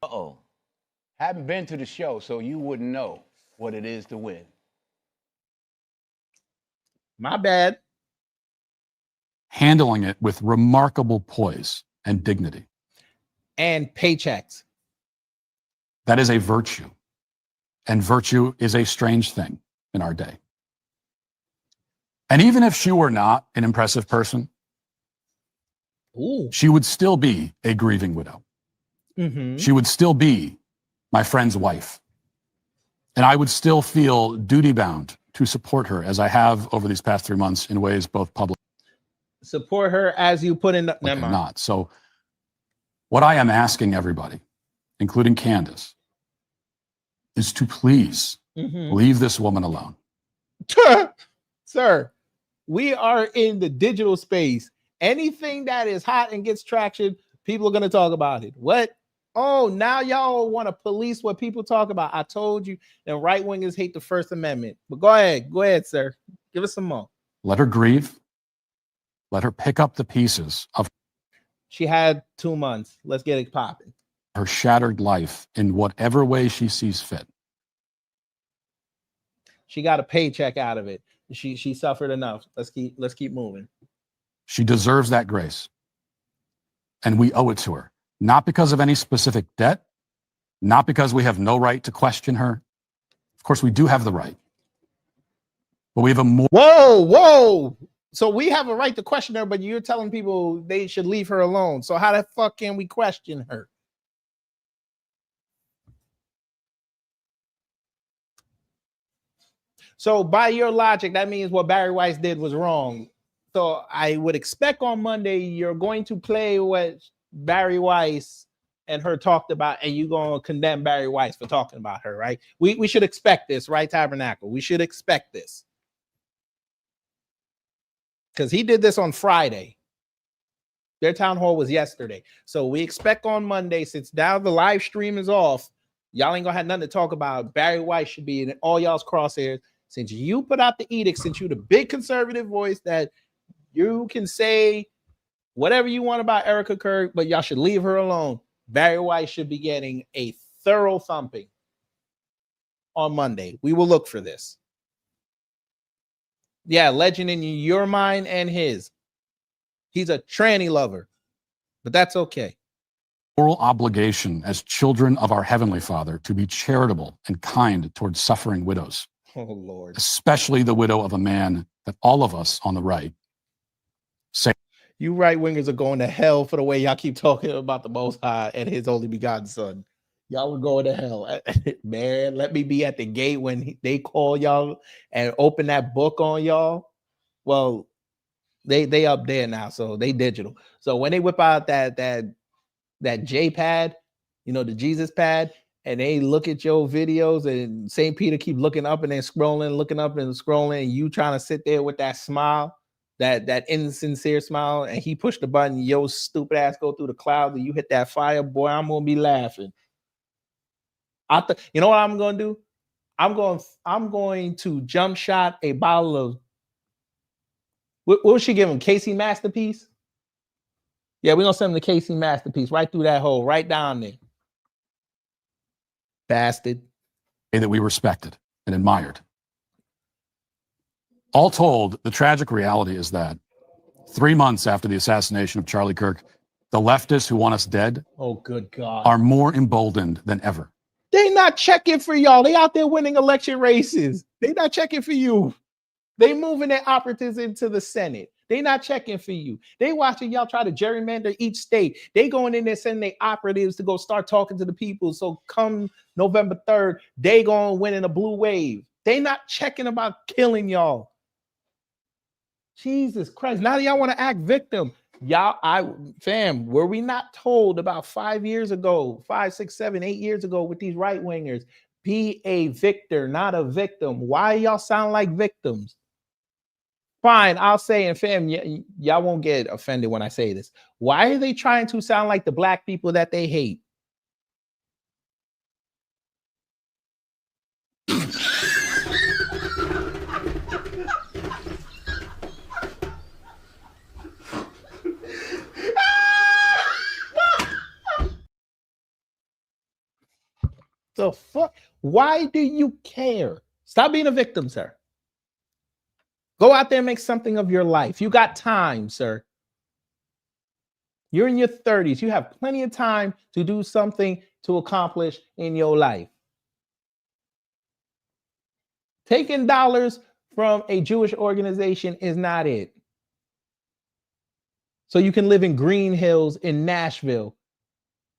Uh-oh. Haven't been to the show, so you wouldn't know what it is to win. My bad. Handling it with remarkable poise and dignity. And paychecks. That is a virtue. And virtue is a strange thing in our day. And even if she were not an impressive person, she would still be a grieving widow. Mm-hmm. She would still be my friend's wife. And I would still feel duty-bound to support her, as I have over these past 3 months in ways both public Support her as you put in the and not. So what I am asking everybody, including Candace, is to please leave this woman alone. Sir, we are in the digital space. Anything that is hot and gets traction, people are going to talk about it. What? Oh, now y'all want to police what people talk about. I told you, and right wingers hate the First Amendment. But go ahead, sir. Give us some more. Let her grieve. Let her pick up the pieces of She had 2 months. Let's get it popping. her shattered life in whatever way she sees fit. She got a paycheck out of it. She suffered enough. Let's keep moving. She deserves that grace. And we owe it to her. Not because of any specific debt, not because we have no right to question her. Of course, we do have the right. But we have a more... Whoa. So we have a right to question her, but you're telling people they should leave her alone. So how the fuck can we question her? So by your logic, that means what Barry Weiss did was wrong. So I would expect on Monday you're going to play what Barry Weiss and her talked about, and you're going to condemn Barry Weiss for talking about her, right? We should expect this, right, Tabernacle? We should expect this. Because he did this on Friday. Their town hall was yesterday. So we expect on Monday, since now the live stream is off, y'all ain't gonna have nothing to talk about. Barry Weiss should be in all y'all's crosshairs. Since you put out the edict, since you the big conservative voice that you can say whatever you want about Erica Kirk, but y'all should leave her alone. Barry Weiss should be getting a thorough thumping on Monday. We will look for this. Yeah, legend in your mind and his. He's a tranny lover, but that's okay. Moral obligation as children of our Heavenly Father to be charitable and kind towards suffering widows. Oh, Lord. Especially the widow of a man that all of us on the right say. You right wingers are going to hell for the way y'all keep talking about the Most High and his only begotten Son. Y'all are going to hell. Man, let me be at the gate when they call y'all and open that book on y'all. Well, they up there now, so they digital. So when they whip out that J pad, you know, the Jesus pad, and they look at your videos, and St. Peter keep looking up and then scrolling, looking up and scrolling, and you trying to sit there with that smile, that insincere smile, and he pushed the button, yo stupid ass go through the clouds, and you hit that fire, boy, I'm gonna be laughing. You know what I'm gonna do? I'm going to jump shot a bottle of What will she give him? Casey Masterpiece? Yeah, we're gonna send him the Casey Masterpiece right through that hole, right down there. Bastard. That we respected and admired. All told, the tragic reality is that 3 months after the assassination of Charlie Kirk, the leftists who want us dead Oh, good God. are more emboldened than ever. They not checking for y'all. They out there winning election races. They not checking for you. They moving their operatives into the Senate. They not checking for you. They watching y'all try to gerrymander each state. They going in there sending their operatives to go start talking to the people. So come November 3rd, they going to win in a blue wave. They not checking about killing y'all. Jesus Christ. Now y'all want to act victim. Fam, were we not told about 5 years ago, 5, 6, 7, 8 years ago with these right wingers, be a victor, not a victim? Why y'all sound like victims? Fine, I'll say, and fam, y'all won't get offended when I say this. Why are they trying to sound like the black people that they hate? The fuck? Why do you care? Stop being a victim, sir. Go out there and make something of your life. You got time, sir. You're in your 30s. You have plenty of time to do something to accomplish in your life. Taking dollars from a Jewish organization is not it. So you can live in Green Hills in Nashville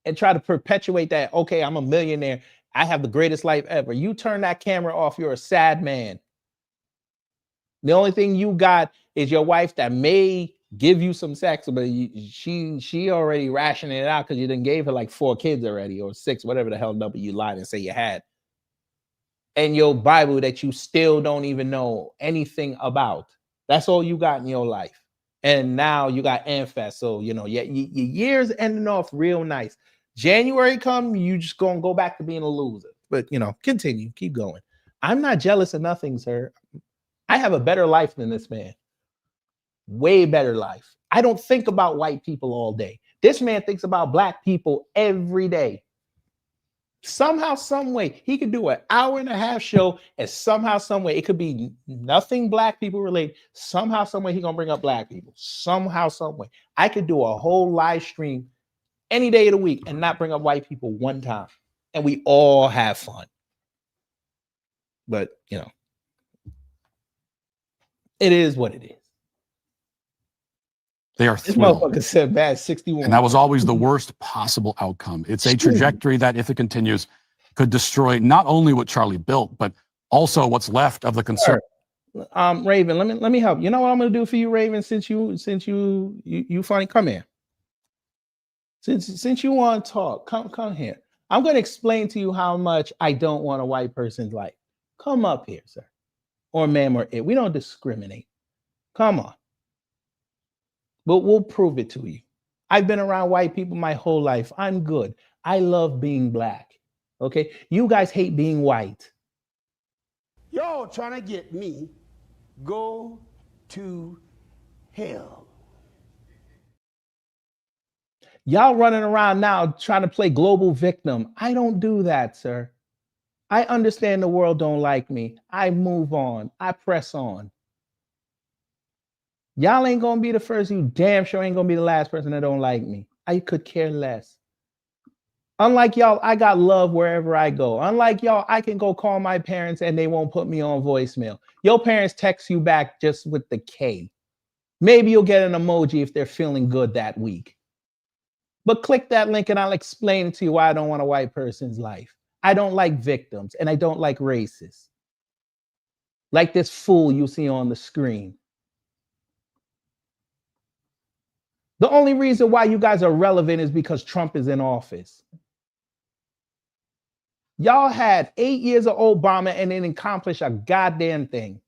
and try to perpetuate that, okay, I'm a millionaire. I have the greatest life ever. You turn that camera off, you're a sad man. The only thing you got is your wife that may give you some sex, but she already rationing it out because you done gave her like 4 kids already, or 6, whatever the hell number you lied and say you had. And your Bible that you still don't even know anything about. That's all you got in your life. And now you got Amfest. So, your year's ending off real nice. January come, you just gonna go back to being a loser. But, continue, keep going. I'm not jealous of nothing, sir. I have a better life than this man. Way better life. I don't think about white people all day. This man thinks about black people every day. Somehow, some way, he could do an 1.5-hour show, and somehow, some way, it could be nothing black people related. Somehow, some way, he's gonna bring up black people. Somehow, some way. I could do a whole live stream any day of the week and not bring up white people one time. And we all have fun. But, it is what it is. They are This thrilled. motherfucker said bad 61. And that was always the worst possible outcome. It's a trajectory that, if it continues, could destroy not only what Charlie built, but also what's left of the concern. Raven, let me help. You know what I'm gonna do for you, Raven? Since you funny, come here. Since you want to talk, come here. I'm gonna explain to you how much I don't want a white person's life. Come up here, sir, or ma'am, or it. We don't discriminate. Come on. But we'll prove it to you. I've been around white people my whole life. I'm good. I love being black. Okay? You guys hate being white. Y'all trying to get me go to hell. Y'all running around now trying to play global victim. I don't do that, sir. I understand the world don't like me. I move on. I press on. Y'all ain't gonna be the first. You damn sure ain't gonna be the last person that don't like me. I could care less. Unlike y'all, I got love wherever I go. Unlike y'all, I can go call my parents and they won't put me on voicemail. Your parents text you back just with the K. Maybe you'll get an emoji if they're feeling good that week. But click that link and I'll explain to you why I don't want a white person's life. I don't like victims and I don't like racists. Like this fool you see on the screen. The only reason why you guys are relevant is because Trump is in office. Y'all had 8 years of Obama and didn't accomplish a goddamn thing.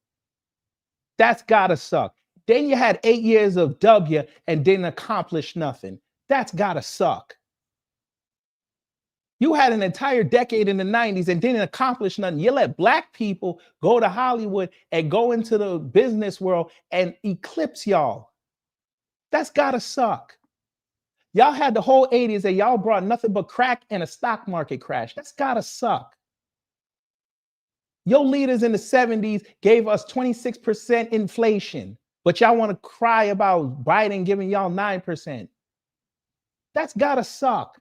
That's gotta suck. Then you had 8 years of W and didn't accomplish nothing. That's gotta suck. You had an entire decade in the 90s and didn't accomplish nothing. You let black people go to Hollywood and go into the business world and eclipse y'all. That's gotta suck. Y'all had the whole 80s and y'all brought nothing but crack and a stock market crash. That's gotta suck. Your leaders in the 70s gave us 26% inflation, but y'all want to cry about Biden giving y'all 9%. That's gotta suck.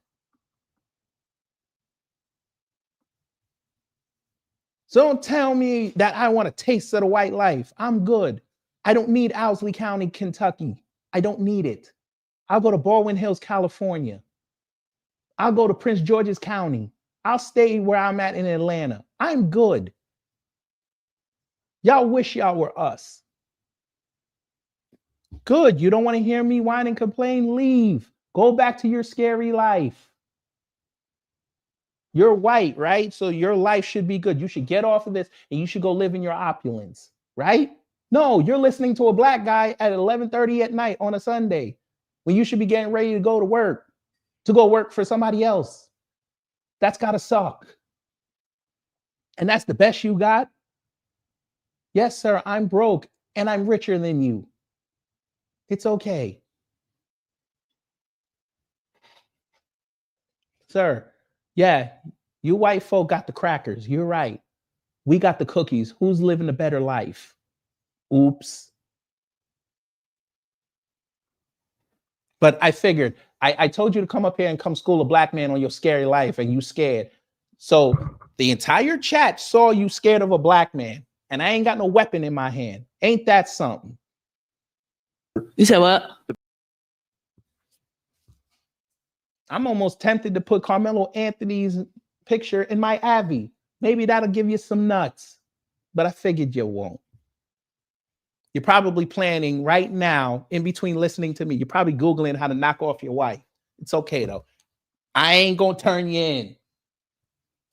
So don't tell me that I want a taste of the white life. I'm good. I don't need Owsley County, Kentucky. I don't need it. I'll go to Baldwin Hills, California. I'll go to Prince George's County. I'll stay where I'm at in Atlanta. I'm good. Y'all wish y'all were us. Good. You don't want to hear me whine and complain? Leave. Go back to your scary life. You're white, right? So your life should be good. You should get off of this and you should go live in your opulence, right? No, you're listening to a black guy at 11:30 at night on a Sunday when you should be getting ready to go work for somebody else. That's gotta suck. And that's the best you got? Yes, sir, I'm broke and I'm richer than you. It's okay. Sir, yeah, you white folk got the crackers. You're right. We got the cookies. Who's living a better life? Oops. But I figured, I told you to come up here and come school a black man on your scary life and you scared. So the entire chat saw you scared of a black man and I ain't got no weapon in my hand. Ain't that something? You said what? I'm almost tempted to put Carmelo Anthony's picture in my Avi. Maybe that'll give you some nuts, but I figured you won't. You're probably planning right now, in between listening to me, you're probably Googling how to knock off your wife. It's okay though. I ain't gonna turn you in.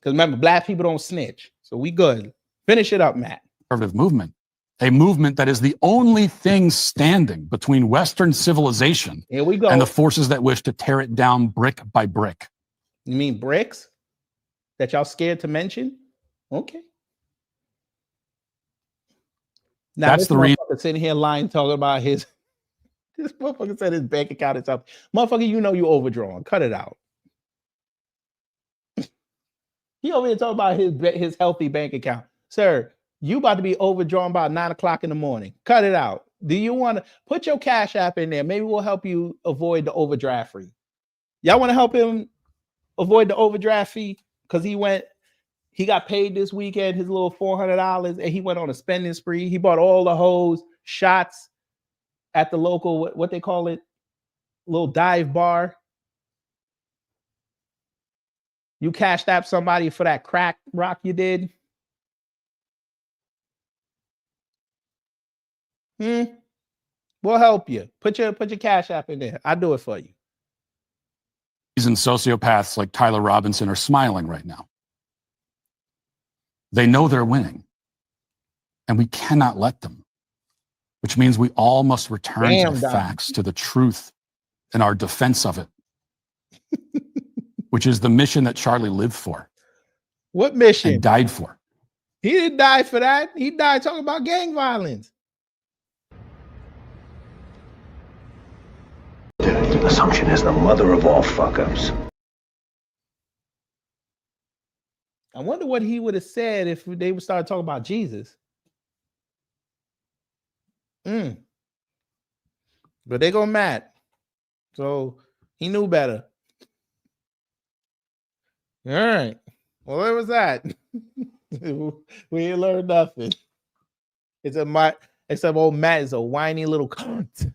Because remember, black people don't snitch. So we good. Finish it up, Matt. Conservative movement. A movement that is the only thing standing between Western civilization Here we go. and the forces that wish to tear it down brick by brick. You mean bricks? That y'all scared to mention? Okay. Now, That's this the reason. sitting here lying, talking about his. This motherfucker said his bank account is up. Motherfucker, you know you overdrawn. Cut it out. He over here talking about his healthy bank account. Sir, you about to be overdrawn by 9 o'clock in the morning. Cut it out. Do you want to put your Cash App in there? Maybe we'll help you avoid the overdraft fee. Y'all want to help him avoid the overdraft fee? Because he got paid this weekend, his little $400, and he went on a spending spree. He bought all the hoes, shots at the local, what they call it, little dive bar. You cashed out somebody for that crack rock you did. We'll help you. Put your Cash App in there. I'll do it for you. And sociopaths like Tyler Robinson are smiling right now. They know they're winning, and we cannot let them, which means we all must return to the facts, to the truth, and our defense of it, which is the mission that Charlie lived for. What mission? And died for. He didn't die for that. He died talking about gang violence. Assumption is the mother of all fuck-ups. I wonder what he would have said if they would start talking about Jesus. But they go Matt. So he knew better. All right. Well, where was that? We ain't learned nothing. Except old Matt is a whiny little cunt.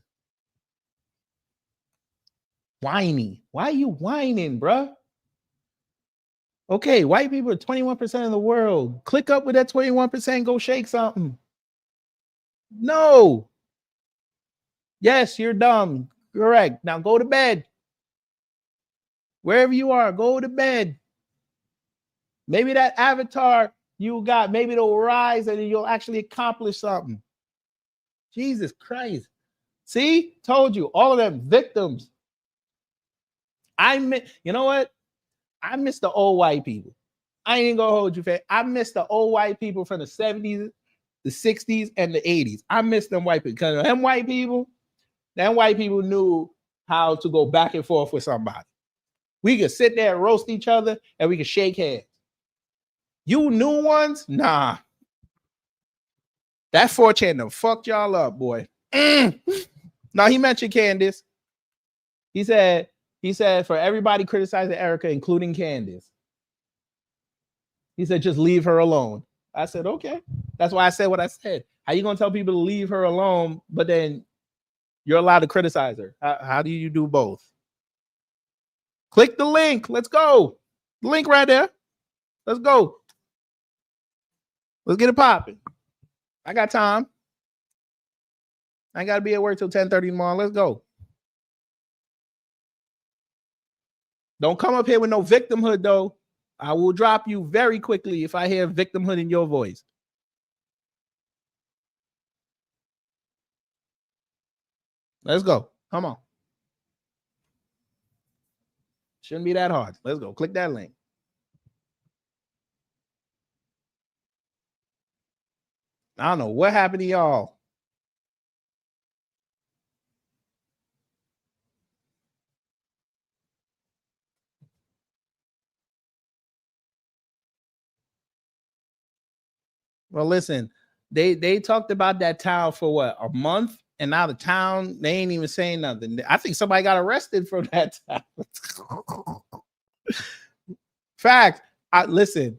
Whiny. Why are you whining, bruh? Okay, white people are 21% of the world. Click up with that 21%, go shake something. No. Yes, you're dumb. Correct. Now go to bed. Wherever you are, go to bed. Maybe that avatar you got, maybe it'll rise and you'll actually accomplish something. Jesus Christ. See? Told you. All of them victims. You know what? I miss the old white people. I ain't gonna hold you, fam. I miss the old white people from the 70s, the 60s, and the 80s. I miss them white people because them white people knew how to go back and forth with somebody. We could sit there and roast each other and we could shake hands. You new ones? Nah. That 4chan done fucked y'all up, boy. Now he mentioned Candace. He said for everybody criticizing Erica, including Candace. He said, just leave her alone. I said, okay. That's why I said what I said. How you gonna tell people to leave her alone, but then you're allowed to criticize her? How do you do both? Click the link. Let's go. The link right there. Let's go. Let's get it popping. I got time. I ain't got to be at work till 10:30 tomorrow. Let's go. Don't come up here with no victimhood, though. I will drop you very quickly if I hear victimhood in your voice. Let's go. Come on. Shouldn't be that hard. Let's go. Click that link. I don't know what happened to y'all. Well, listen, they talked about that town for what, a month? And now the town, they ain't even saying nothing. I think somebody got arrested from that town. Fact, listen,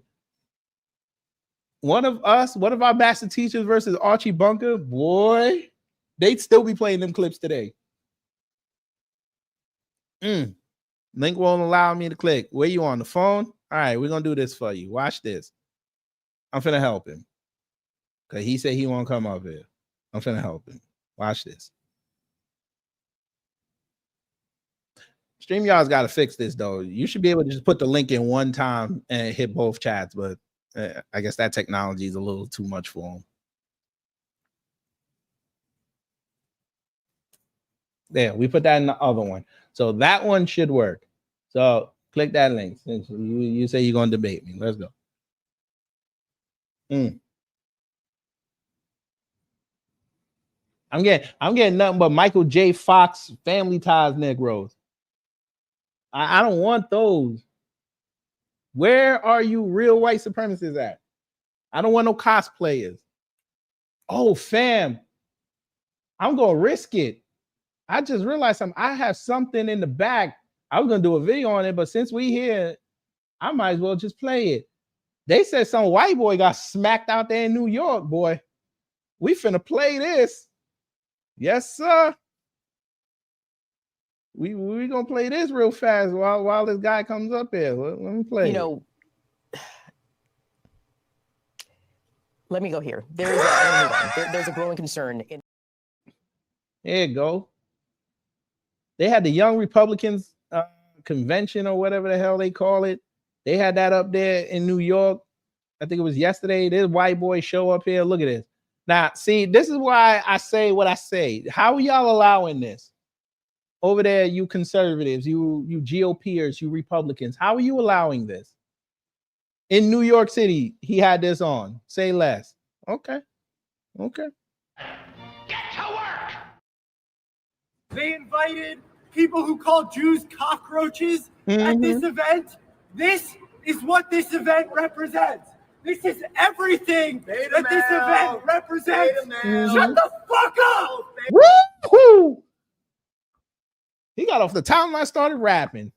one of our master teachers versus Archie Bunker, boy, they'd still be playing them clips today. Link won't allow me to click. Where you on the phone? All right, we're going to do this for you. Watch this. I'm finna help him. Because he said he won't come up here. I'm finna help him. Watch this. StreamYard's got to fix this, though. You should be able to just put the link in one time and hit both chats, but I guess that technology is a little too much for them. There, we put that in the other one. So that one should work. So click that link. Since you say you're going to debate me. Let's go. I'm getting nothing but Michael J. Fox Family Ties Negroes. I don't want those. Where are you real white supremacists at? I don't want no cosplayers. Oh, fam. I'm going to risk it. I just realized something. I have something in the back. I was going to do a video on it, but since we here, I might as well just play it. They said some white boy got smacked out there in New York, boy. We finna play this. Yes, sir. We gonna play this real fast while this guy comes up here. Let me play. You know, let me go here. There's a growing concern. There you go. They had the Young Republicans convention or whatever the hell they call it. They had that up there in New York. I think it was yesterday. This white boy show up here. Look at this. Now, see, this is why I say what I say. How are y'all allowing this? Over there, you conservatives, you GOPers, you Republicans, how are you allowing this? In New York City, he had this on. Say less. Okay. Okay. Get to work! They invited people who call Jews cockroaches at this event. This is what this event represents. This is everything that this event represents. Shut the fuck up! Woo-hoo! He got off the timeline, started rapping.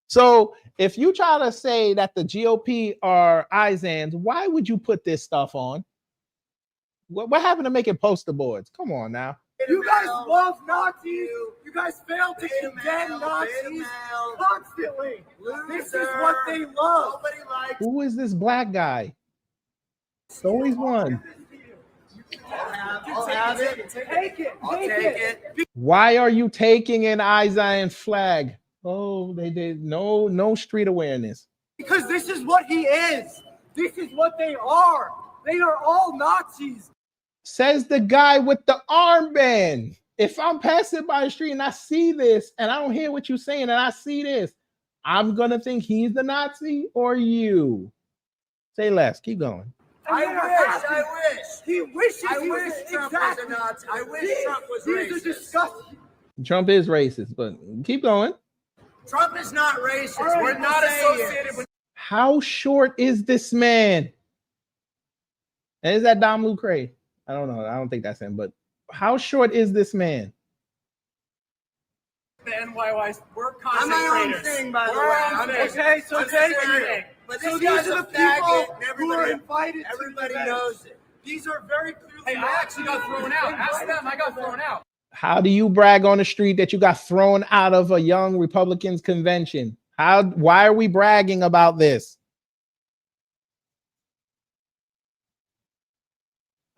So if you try to say that the GOP are Izans, why would you put this stuff on? What happened to making poster boards? Come on now. You guys love Nazis. You guys fail to condemn Nazis constantly. This is what they love. Who is this black guy? It's always one. I'll have it. Take it. Why are you taking an Izan flag? Oh, they did no street awareness. Because this is what he is. This is what they are. They are all Nazis. Says the guy with the armband. If I'm passing by the street and I see this and I don't hear what you're saying and I see this, I'm gonna think he's the Nazi or you. Say less. Keep going. I wish. He wishes he was Trump was a Nazi. I wish Trump was racist. These are disgusting. Trump is racist, but keep going. Trump is not racist. We're not associated with. How short is this man? And is that Dom Lucre? I don't know. I don't think that's him, but how short is this man? The NYYs, we're content creators. Thing, by the way. Okay, so take it. But so these are the people who are invited. Everybody knows it. These are very clearly. Hey, I actually got thrown out. Ask them. I got thrown out. How do you brag on the street that you got thrown out of a young Republicans convention? Why are we bragging about this?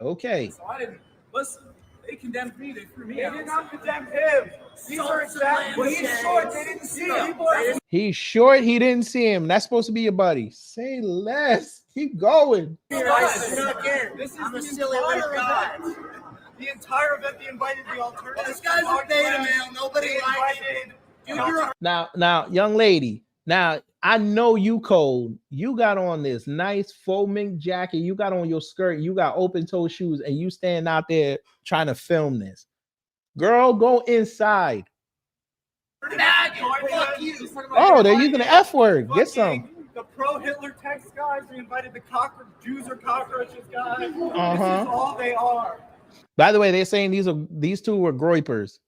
Okay. So I didn't listen. They condemned me. They threw me out. They did not condemn him. These are exactly. He's short. They didn't see him. He's short. He didn't see him. That's supposed to be your buddy. Say less. Keep going. This is a silly little guy. The entire event, they invited the alternative. This guy's a beta male. Nobody likes it. Now, young lady. Now, I know you cold. You got on this nice faux mink jacket. You got on your skirt. You got open toe shoes, and you stand out there trying to film this. Girl, go inside. Oh, they're using the F word. Get some. The pro-Hitler text guys. They invited the Jews or cockroaches guys. This is all they are. By the way, they're saying these two were groypers.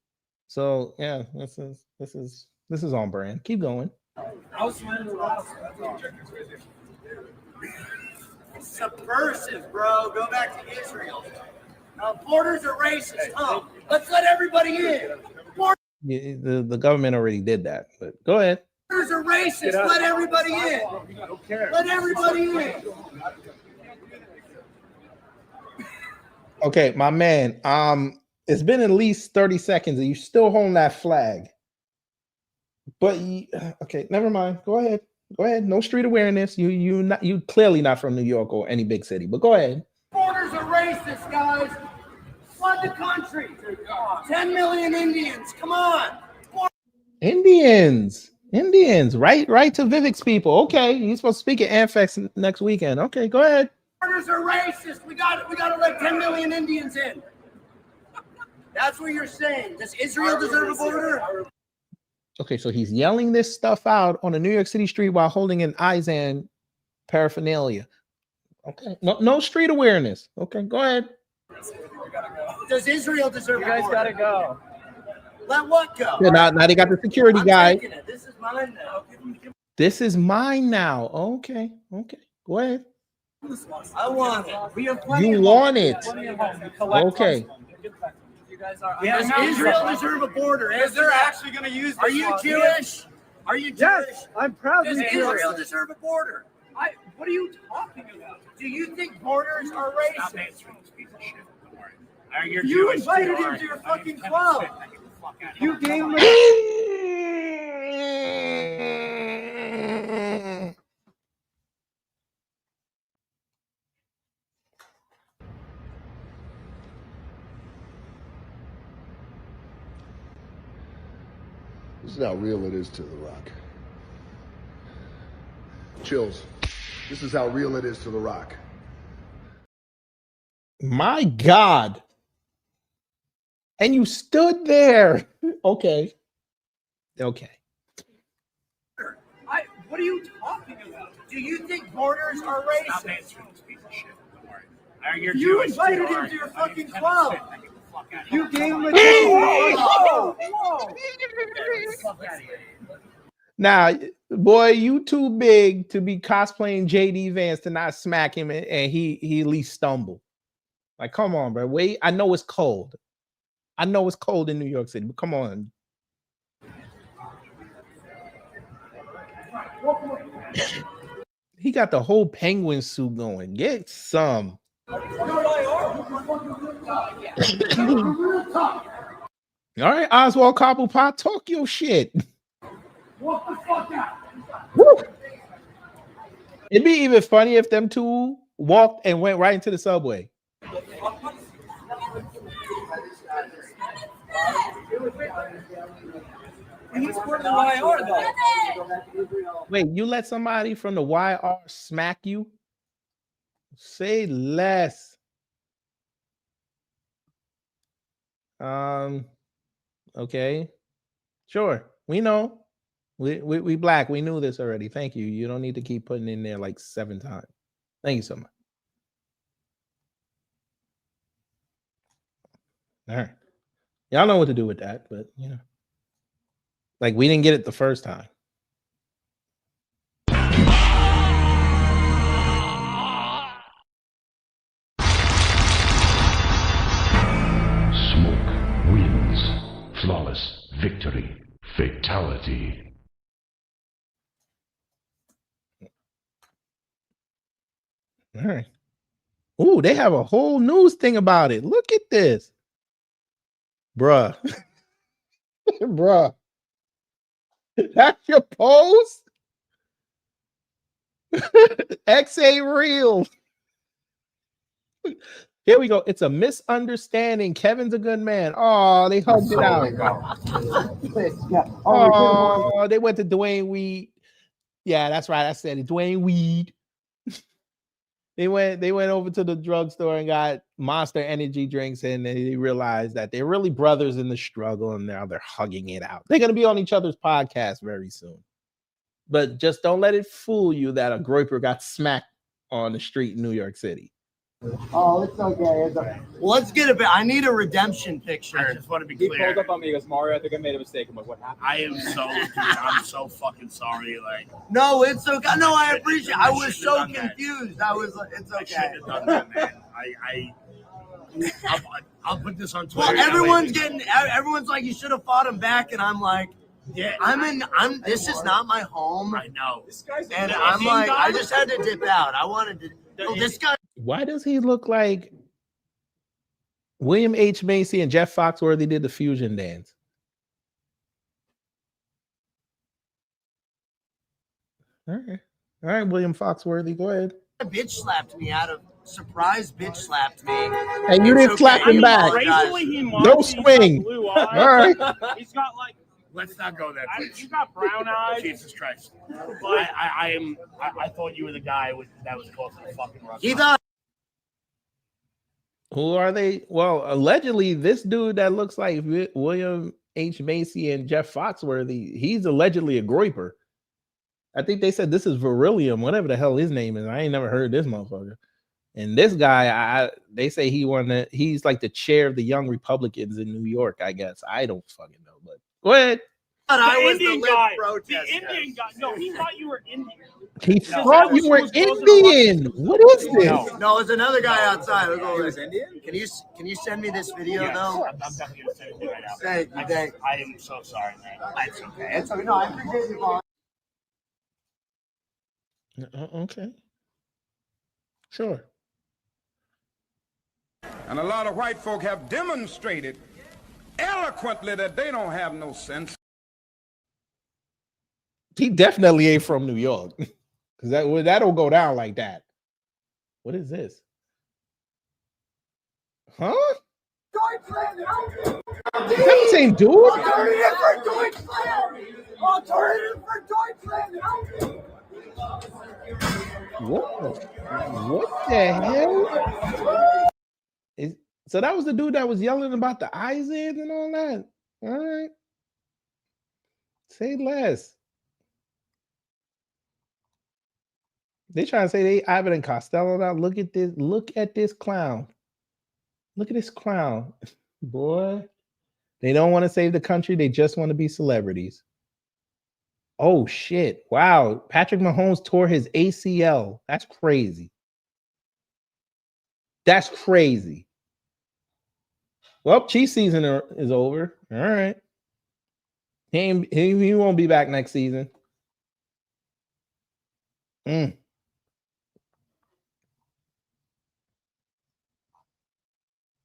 So yeah, this is on brand. Keep going. Subversive, bro. Go back to Israel. Borders are racist, huh? Let's let everybody in. The government already did that, but go ahead. Borders are racist. Let everybody in. Let everybody in. Okay, my man. It's been at least 30 seconds, and you still holding that flag. But okay, never mind. Go ahead. Go ahead. No street awareness. You clearly not from New York or any big city. But go ahead. Borders are racist, guys. Flood the country. 10 million Indians. Come on. Indians. Right to Vivek's people. Okay, you're supposed to speak at Amfex next weekend. Okay, go ahead. Borders are racist. We got to let 10 million Indians in. That's what you're saying. Does Israel deserve a border? Okay, so he's yelling this stuff out on a New York City street while holding an Eizan paraphernalia. Okay, no street awareness. Okay, go ahead. Does Israel deserve a border? You guys gotta go. Let what go? Yeah, now they got the security guy. This is mine now. This is mine now. Okay, go ahead. I want it. We have plenty You of want money. it. Okay. Does Israel deserve a border? Because they're actually going to use this. Are you Jewish? Are you Jewish? Yes, I'm proud to Does be Israel Jewish. deserve a border? What are you talking about? Do you think borders are racist? Stop answering this piece of shit. Don't worry. You're You Jewish invited too, him aren't to your you? fucking club. You gave him This is how real it is to The Rock. Chills. This is how real it is to The Rock. My God. And you stood there. Okay. What are you talking about? Do you think borders are racist? Stop answering this piece of shit. Don't worry. You're You Jewish invited too, him aren't to your you? fucking club. You gave him a Whoa! Now, boy, you too big to be cosplaying JD Vance to not smack him and he at least stumble. Like, come on, bro. Wait, I know it's cold. I know it's cold in New York City, but come on. He got the whole penguin suit going. Get some. All right, Oswald Cobblepot, talk your shit. Walk the fuck out. Woo. It'd be even funny if them two walked and went right into the subway. He's part of the YR, though. Wait, you let somebody from the YR smack you? Say less. Okay. Sure. We know. We black. We knew this already. Thank you. You don't need to keep putting in there like 7 times. Thank you so much. All right. Y'all know what to do with that, but you know. Like we didn't get it the first time. Smoke wins. Flawless victory. Fatality. All right. Ooh, they have a whole news thing about it. Look at this. Bruh. Bruh. That's your post? X ain't real. Here we go. It's a misunderstanding. Kevin's a good man. Oh, they hugged it out. Oh, they went to Dwayne Weed. Yeah, that's right. I said it. Dwayne Weed. They went over to the drugstore and got Monster energy drinks, and they realized that they're really brothers in the struggle, and now they're hugging it out. They're going to be on each other's podcast very soon. But just don't let it fool you that a groyper got smacked on the street in New York City. Oh, it's okay. It's okay. Well, let's get a bit. I need a redemption picture. I just want to be He clear. pulled up on me. He goes, Mario, I think I made a mistake. I'm like, what happened? I am so, dude, I'm so fucking sorry. Like, No, it's okay. No, I appreciate it. I was shouldn't have so done that. confused. I was like, it's I okay. shouldn't have done that, man. I'll put this on Twitter. Well, everyone's like, you should have fought him back, and I'm like, Yeah, this is not my home. I know. And I'm like, I just had to dip out. I wanted to. No, this guy. Why does he look like William H. Macy and Jeff Foxworthy did the fusion dance? All right, William Foxworthy, go ahead. Bitch slapped me out of surprise. Bitch slapped me, And you didn't slap him back. No swing. All right. He's got like. Let's not go there. You got brown eyes. Jesus Christ! I thought you were the guy that was close to the fucking Russian. He thought. Who are they? Well, allegedly, this dude that looks like William H. Macy and Jeff Foxworthy, he's allegedly a groyper. I think they said this is Virillium, whatever the hell his name is. I ain't never heard this motherfucker. And this guy, they say he's like the chair of the Young Republicans in New York, I guess. I don't fucking know, but go ahead. I was the Indian live guy. protester. The Indian guy. No, he thought you were Indian. He thought you were Indian. What is this? No, it's another guy outside. Look over there. Indian? Can you send me this video though? I'm definitely gonna send it to you right now. Thank you. I am so sorry, man. It's okay. It's okay. No, I appreciate you, Paul. Okay. Sure. And a lot of white folk have demonstrated eloquently that they don't have no sense. He definitely ain't from New York. Because that'll go down like that. What is this? Huh? Deutschland! Is that the same dude? Alternative for Deutschland! Alternative for Deutschland! What the hell? So that was the dude that was yelling about the ISIS and all that. All right. Say less. They trying to say they Ivan and Costello now. Look at this. Look at this clown. Look at this clown. Boy. They don't want to save the country. They just want to be celebrities. Oh, shit. Wow. Patrick Mahomes tore his ACL. That's crazy. That's crazy. Well, Chiefs season is over. All right. He won't be back next season.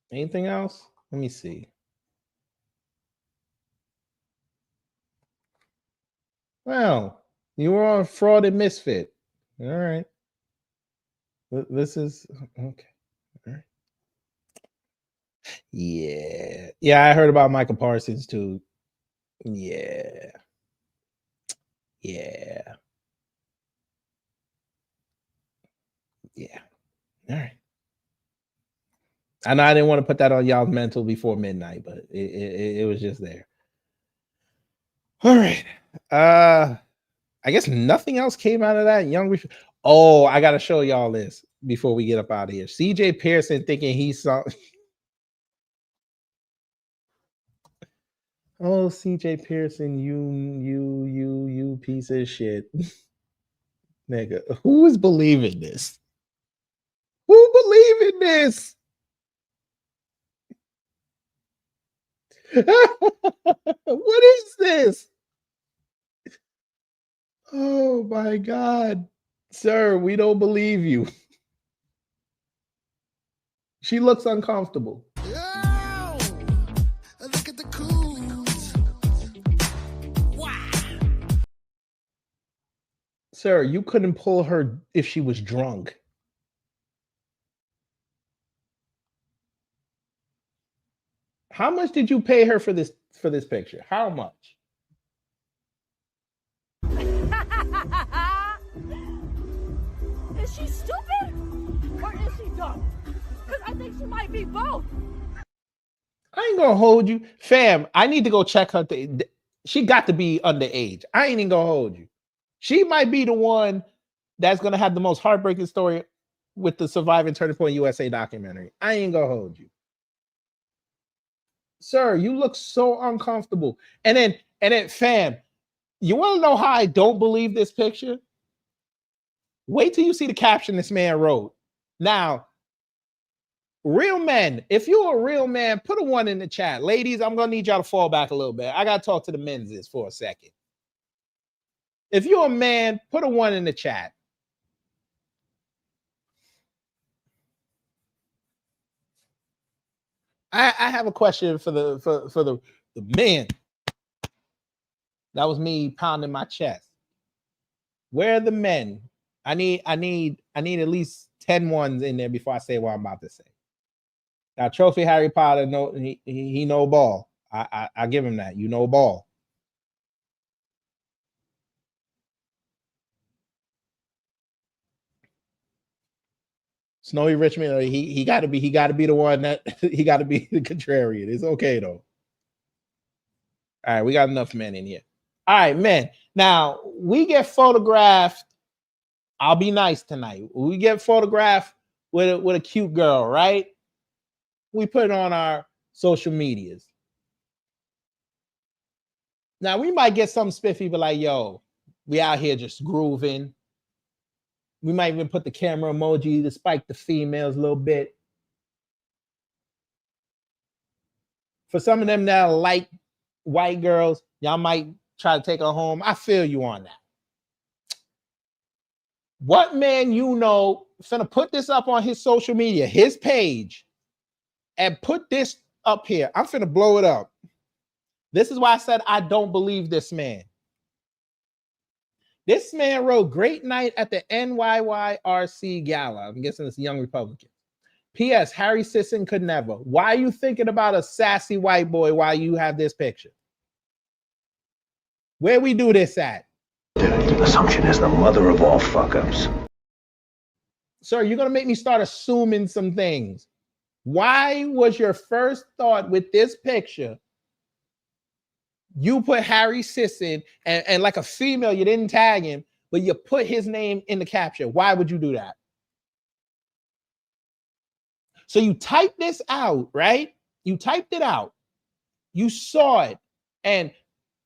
Anything else? Let me see. Well, you were on Fraud and Misfit. All right. This is okay. All right. Yeah. I heard about Michael Parsons too. Yeah. Yeah. Yeah. All right. I know I didn't want to put that on y'all's mental before midnight, but it was just there. All right. I guess nothing else came out of that. Oh, I gotta show y'all this before we get up out of here. CJ Pearson thinking he saw. Oh, CJ Pearson, you piece of shit. Nigga, who is believing this? Who believe in this? What is this? Oh my God. Sir, we don't believe you. She looks uncomfortable. Look at the coons. Wow. Sir, you couldn't pull her if she was drunk. How much did you pay her for this picture? How much? Is she stupid or is she dumb? Because I think she might be both. I ain't gonna hold you. Fam, I need to go check her. She got to be underage. I ain't even gonna hold you. She might be the one that's gonna have the most heartbreaking story with the Surviving Turning Point USA documentary. I ain't gonna hold you. Sir, you look so uncomfortable. And then fam, you want to know how I don't believe this picture? Wait till you see the caption this man wrote. Now, real men, if you're a real man, put a 1 in the chat. Ladies, I'm going to need y'all to fall back a little bit. I got to talk to the men's for a second. If you're a man, put a 1 in the chat. I have a question for the men. That was me pounding my chest. Where are the men? I need at least 10 ones in there before I say what I'm about to say. Now, Trophy Harry Potter, no, he know ball. I give him that. You know ball. Snowy Richmond, he got to be the one that he got to be the contrarian. It's okay though. All right, we got enough men in here. All right, men. Now we get photographed. I'll be nice tonight. We get photographed with a cute girl, right? We put it on our social medias. Now we might get some spiffy, but like, yo, we out here just grooving. We might even put the camera emoji to spike the females a little bit. For some of them that like white girls, y'all might try to take her home. I feel you on that. What man you know finna put this up on his social media, his page, and put this up here? I'm finna blow it up. This is why I said I don't believe this man. This man wrote, "Great night at the NYYRC Gala." I'm guessing it's Young Republican. P.S. Harry Sisson could never. Why are you thinking about a sassy white boy while you have this picture? Where we do this at? Assumption is the mother of all fuck-ups. Sir, you're going to make me start assuming some things. Why was your first thought with this picture, you put Harry Sisson and like a female, you didn't tag him, but you put his name in the caption? Why would you do that? So you typed this out, right? You typed it out. You saw it. And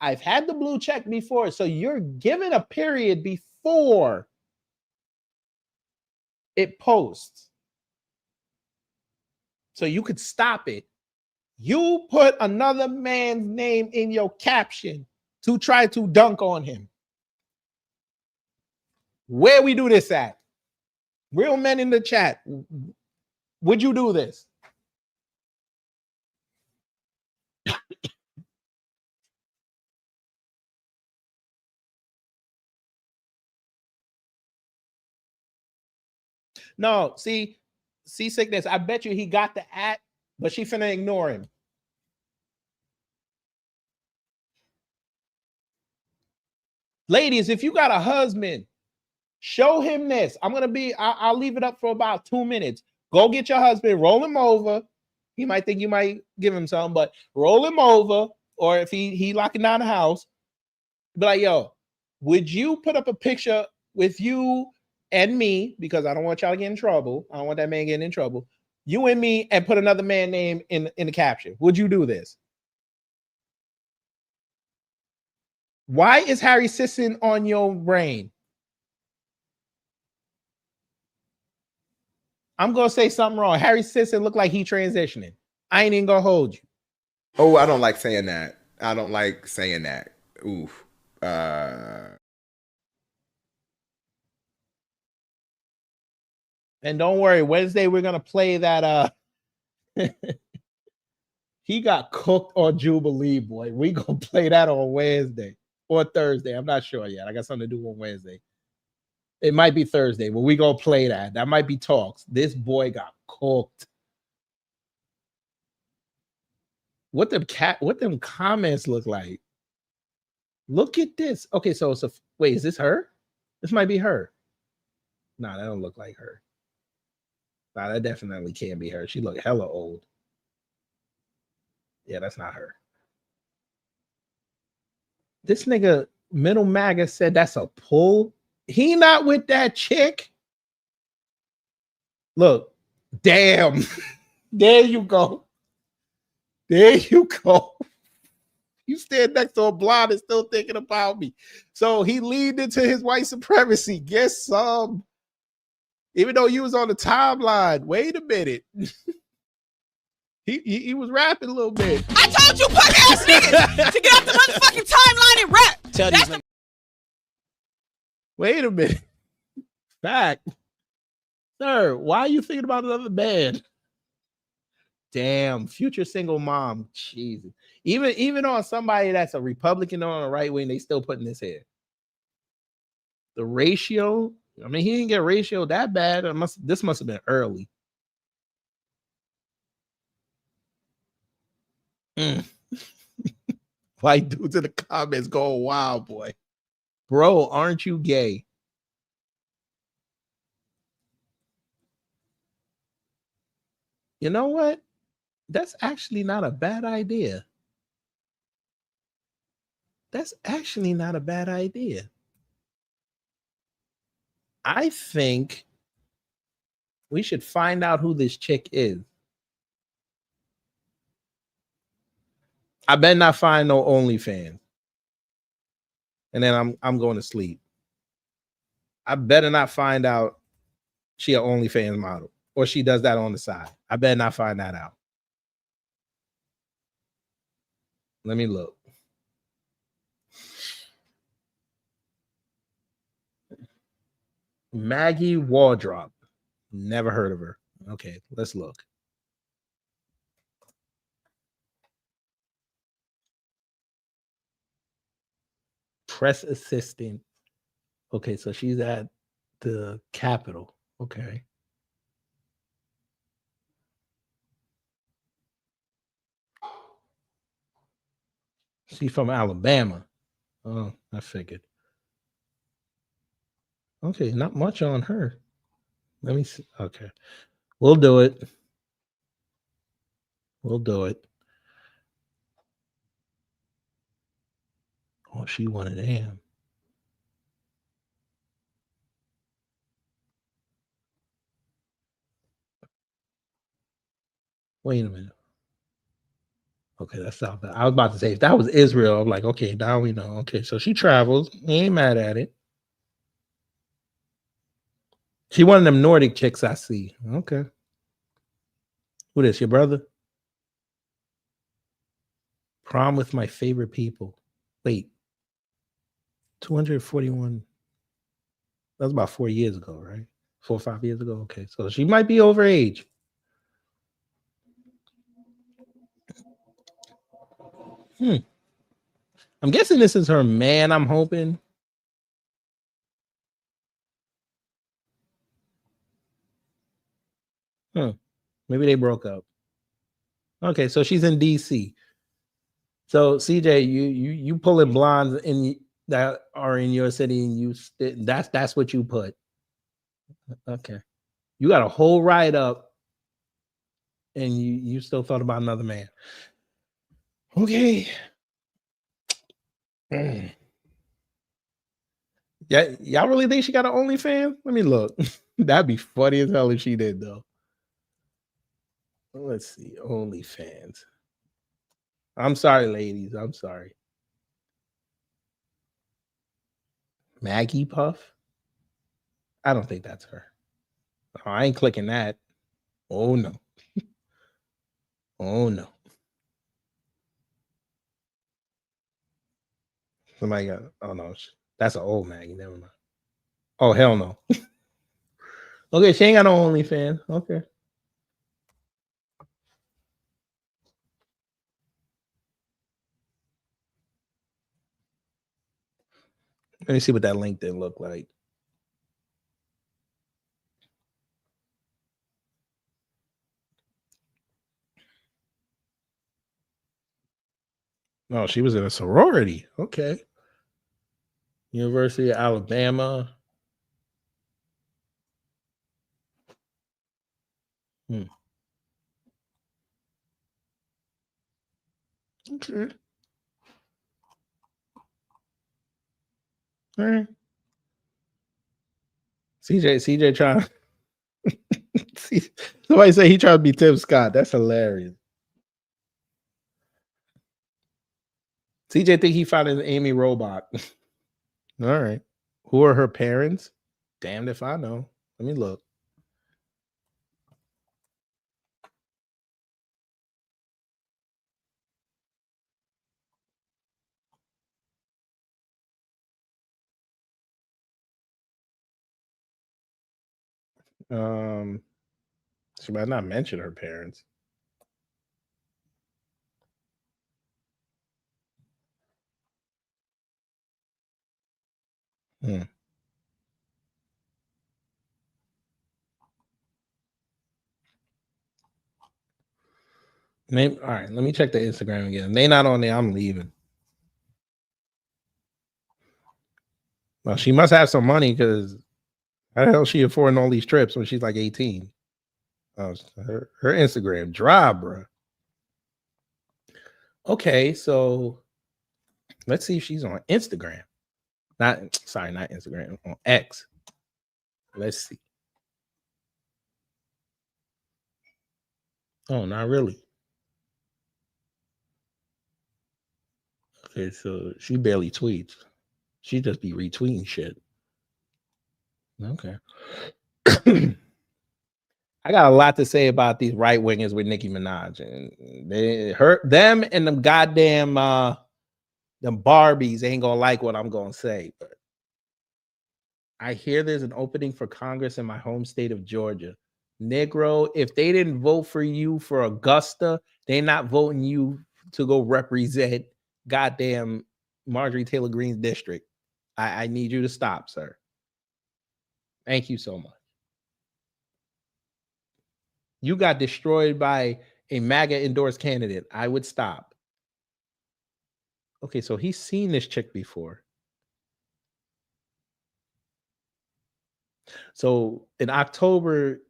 I've had the blue check before. So you're given a period before it posts. So you could stop it. You put another man's name in your caption to try to dunk on him. Where we do this at? Real men in the chat. Would you do this? No, see sickness. I bet you he got the @ but she finna ignore him. Ladies, if you got a husband, show him this. I'll leave it up for about 2 minutes. Go get your husband, roll him over. He might think you might give him something, but roll him over. Or if he locking down the house, be like, yo, would you put up a picture with you and me? Because I don't want y'all to get in trouble. I don't want that man getting in trouble. You and me, and put another man name in the caption. Would you do this? Why is Harry Sisson on your brain? I'm going to say something wrong. Harry Sisson looked like he transitioning. I ain't even going to hold you. Oh, I don't like saying that. I don't like saying that. Oof. And don't worry, Wednesday we're going to play that. He got cooked on Jubilee, boy. We going to play that on Wednesday or Thursday. I'm not sure yet. I got something to do on Wednesday. It might be Thursday, but we gonna play that. That might be talks. This boy got cooked. What them comments look like? Look at this. Okay, so it's wait, is this her? This might be her. Nah, that don't look like her. Nah, that definitely can't be her. She look hella old. Yeah, that's not her. This nigga Middle MAGA said that's a pull. He not with that chick. Look, damn. There you go. There you go. You stand next to a blonde and still thinking about me. So he leaned into his white supremacy. Guess some. Even though you was on the timeline. Wait a minute. He was rapping a little bit. I told you punk ass niggas to get off the motherfucking timeline and rap. Tell these niggas. Wait a minute. Fact. Sir, why are you thinking about another man? Damn, future single mom. Jesus. Even on somebody that's a Republican or on the right wing, they still putting this here. The ratio, I mean, he didn't get ratio that bad. This must have been early. White dudes in the comments going wild, boy. Bro, aren't you gay? You know what? That's actually not a bad idea. That's actually not a bad idea. I think we should find out who this chick is. I better not find no OnlyFans. And then I'm going to sleep. I better not find out she an OnlyFans model or she does that on the side. I better not find that out. Let me look. Maggie Wardrop. Never heard of her. Okay, let's look. Press assistant. Okay, so she's at the Capitol. Okay. She's from Alabama. Oh, I figured. Okay, not much on her. Let me see. Okay. We'll do it. We'll do it. Oh, she one of them. Wait a minute. Okay, that's South. I was about to say if that was Israel, I'm like, okay, now we know. Okay, so she travels. He ain't mad at it. She one of them Nordic chicks I see. Okay. Who this? Your brother? Prom with my favorite people. Wait. 241. That was about 4 years ago, right? 4 or 5 years ago. Okay, so she might be over age. I'm guessing this is her man, I'm hoping. Maybe they broke up. Okay, so she's in DC. So CJ, you pulling blondes in that are in your city, and that's what you put. Okay, you got a whole write up, and you still thought about another man. Okay. Yeah, y'all really think she got an OnlyFans? Let me look. That'd be funny as hell if she did, though. Let's see, OnlyFans. I'm sorry, ladies. I'm sorry. Maggie Puff? I don't think that's her. Oh, I ain't clicking that. Oh no. Oh no. Somebody got. Oh no, that's an old Maggie. Never mind. Oh hell no. Okay, she ain't got no OnlyFans. Okay. Let me see what that LinkedIn look like. No, she was in a sorority. Okay. University of Alabama. Okay. All right. CJ trying. Somebody say he tried to be Tim Scott. That's hilarious. CJ think he found an Amy robot. All right. Who are her parents? Damned if I know. Let me look. She might not mention her parents. Maybe, all right, let me check the Instagram again. They not on there. I'm leaving. Well, she must have some money because how the hell is she affording all these trips when she's like 18? Her Instagram dry, bro. Okay, so let's see if she's on Instagram. Not Instagram, on X. Let's see. Oh, not really. Okay, so she barely tweets. She just be retweeting shit. Okay. I got a lot to say about these right wingers with Nicki Minaj, and them and them goddamn them Barbies ain't gonna like what I'm gonna say. But I hear there's an opening for Congress in my home state of Georgia. Negro, if they didn't vote for you for Augusta, they not voting you to go represent goddamn Marjorie Taylor Greene's district. I need you to stop, sir. Thank you so much. You got destroyed by a MAGA endorsed candidate. I would stop. Okay, so he's seen this chick before. So in October,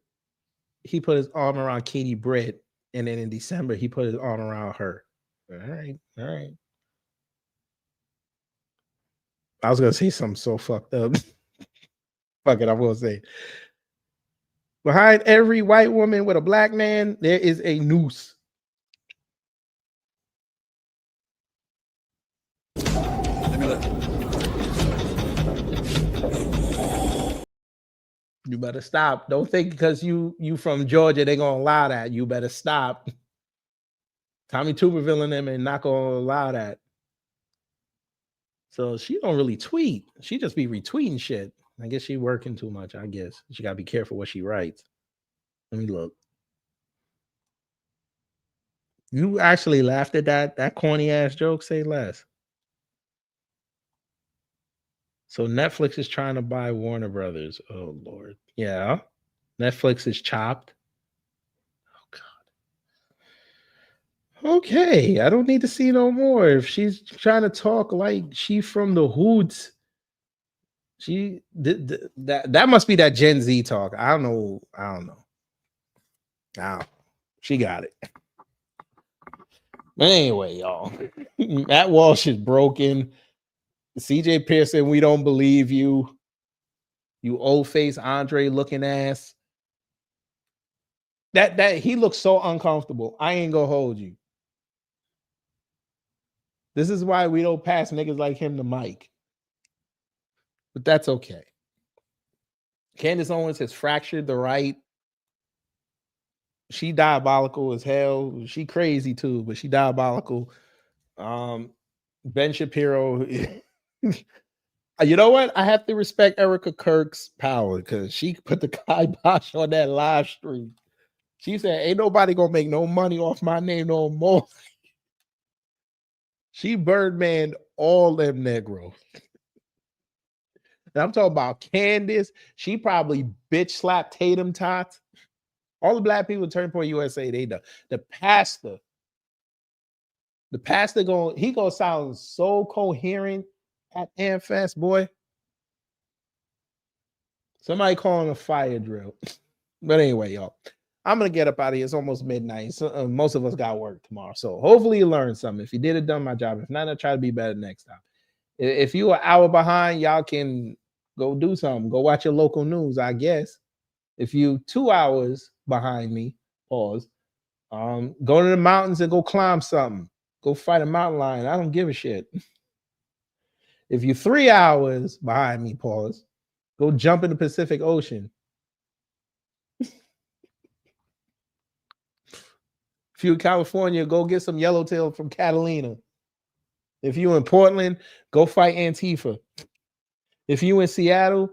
he put his arm around Katie Britt, and then in December, he put his arm around her. All right. I was gonna say something so fucked up. Fuck it, I'm gonna say. Behind every white woman with a black man, there is a noose. You better stop. Don't think because you from Georgia, they're gonna allow that. You better stop. Tommy Tuberville and them and not gonna allow that. So she don't really tweet. She just be retweeting shit. I guess she working too much. I guess she gotta be careful what she writes. Let me look. You actually laughed at that corny ass joke. Say less. So Netflix is trying to buy Warner Brothers. Oh Lord. Yeah. Netflix is chopped. Oh Okay, I don't need to see no more. If she's trying to talk like she from the hoods, that must be that Gen Z talk. I don't know. She got it. But anyway, y'all, Matt Walsh is broken. CJ Pearson, we don't believe you. You old face Andre looking ass. That he looks so uncomfortable. I ain't gonna hold you. This is why we don't pass niggas like him the mic. But that's okay. Candace Owens has fractured the right. She diabolical as hell. She crazy too, but she diabolical. Ben Shapiro. You know what? I have to respect Erica Kirk's power because she put the kibosh on that live stream. She said, ain't nobody gonna make no money off my name no more. She Birdman all them Negro. And I'm talking about Candace. She probably bitch slapped Tatum Tots. All the black people at Turning Point USA, they done. The pastor gonna sound so coherent at AmFest, boy. Somebody calling a fire drill. But anyway, y'all, I'm gonna get up out of here. It's almost midnight. So, most of us got work tomorrow. So hopefully you learned something. If you did it, done my job. If not, I'll try to be better next time. If you are an hour behind, y'all can go do something. Go watch your local news, I guess. If you 2 hours behind me, pause. Go to the mountains and go climb something. Go fight a mountain lion. I don't give a shit. If you're 3 hours behind me, pause. Go jump in the Pacific Ocean. If you're in California, go get some yellowtail from Catalina. If you're in Portland, go fight Antifa. If you're in Seattle,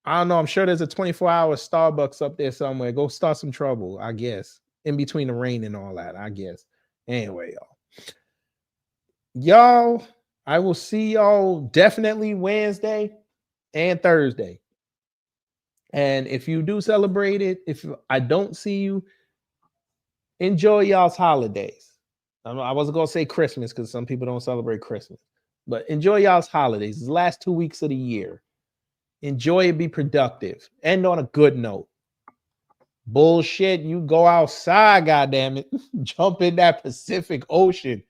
I don't know. I'm sure there's a 24-hour Starbucks up there somewhere. Go start some trouble, I guess. In between the rain and all that, I guess. Anyway, y'all, I will see y'all definitely Wednesday and Thursday. And if you do celebrate it, if I don't see you, enjoy y'all's holidays. I wasn't going to say Christmas because some people don't celebrate Christmas. But enjoy y'all's holidays. It's the last 2 weeks of the year. Enjoy it, be productive. End on a good note. Bullshit, you go outside, goddammit. Jump in that Pacific Ocean.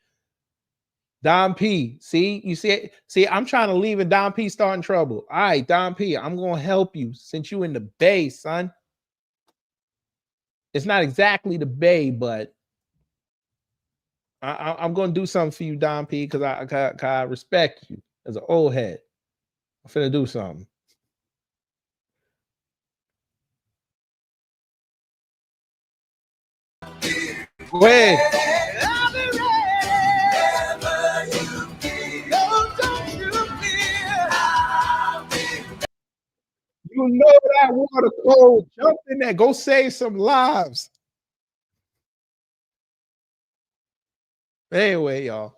Don P, see, you see, I'm trying to leave and Don P starting trouble. All right, Don P, I'm going to help you since you in the Bay, son. It's not exactly the Bay, but I'm going to do something for you, Don P, because I respect you as an old head. I'm finna do something. Go ahead. You know that water cold. Jump in there. Go save some lives. Anyway, y'all.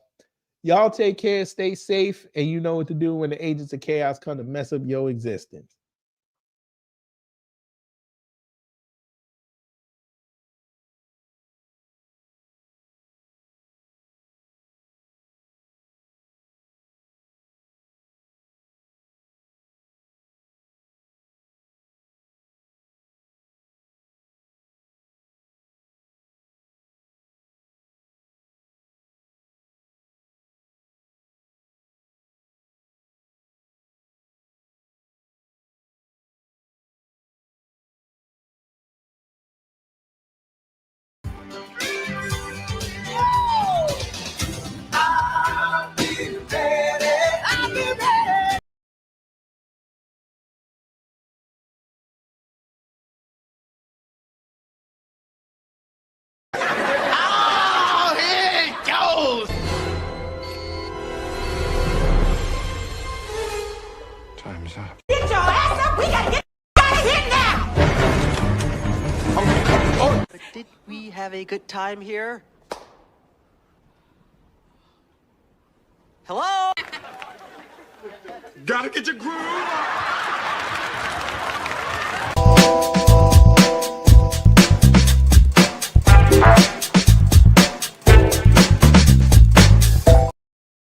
Y'all take care. Stay safe. And you know what to do when the agents of chaos come to mess up your existence. Time's up. Get your ass up! We gotta get out of here now! But did we have a good time here? Hello? Gotta get your groove on.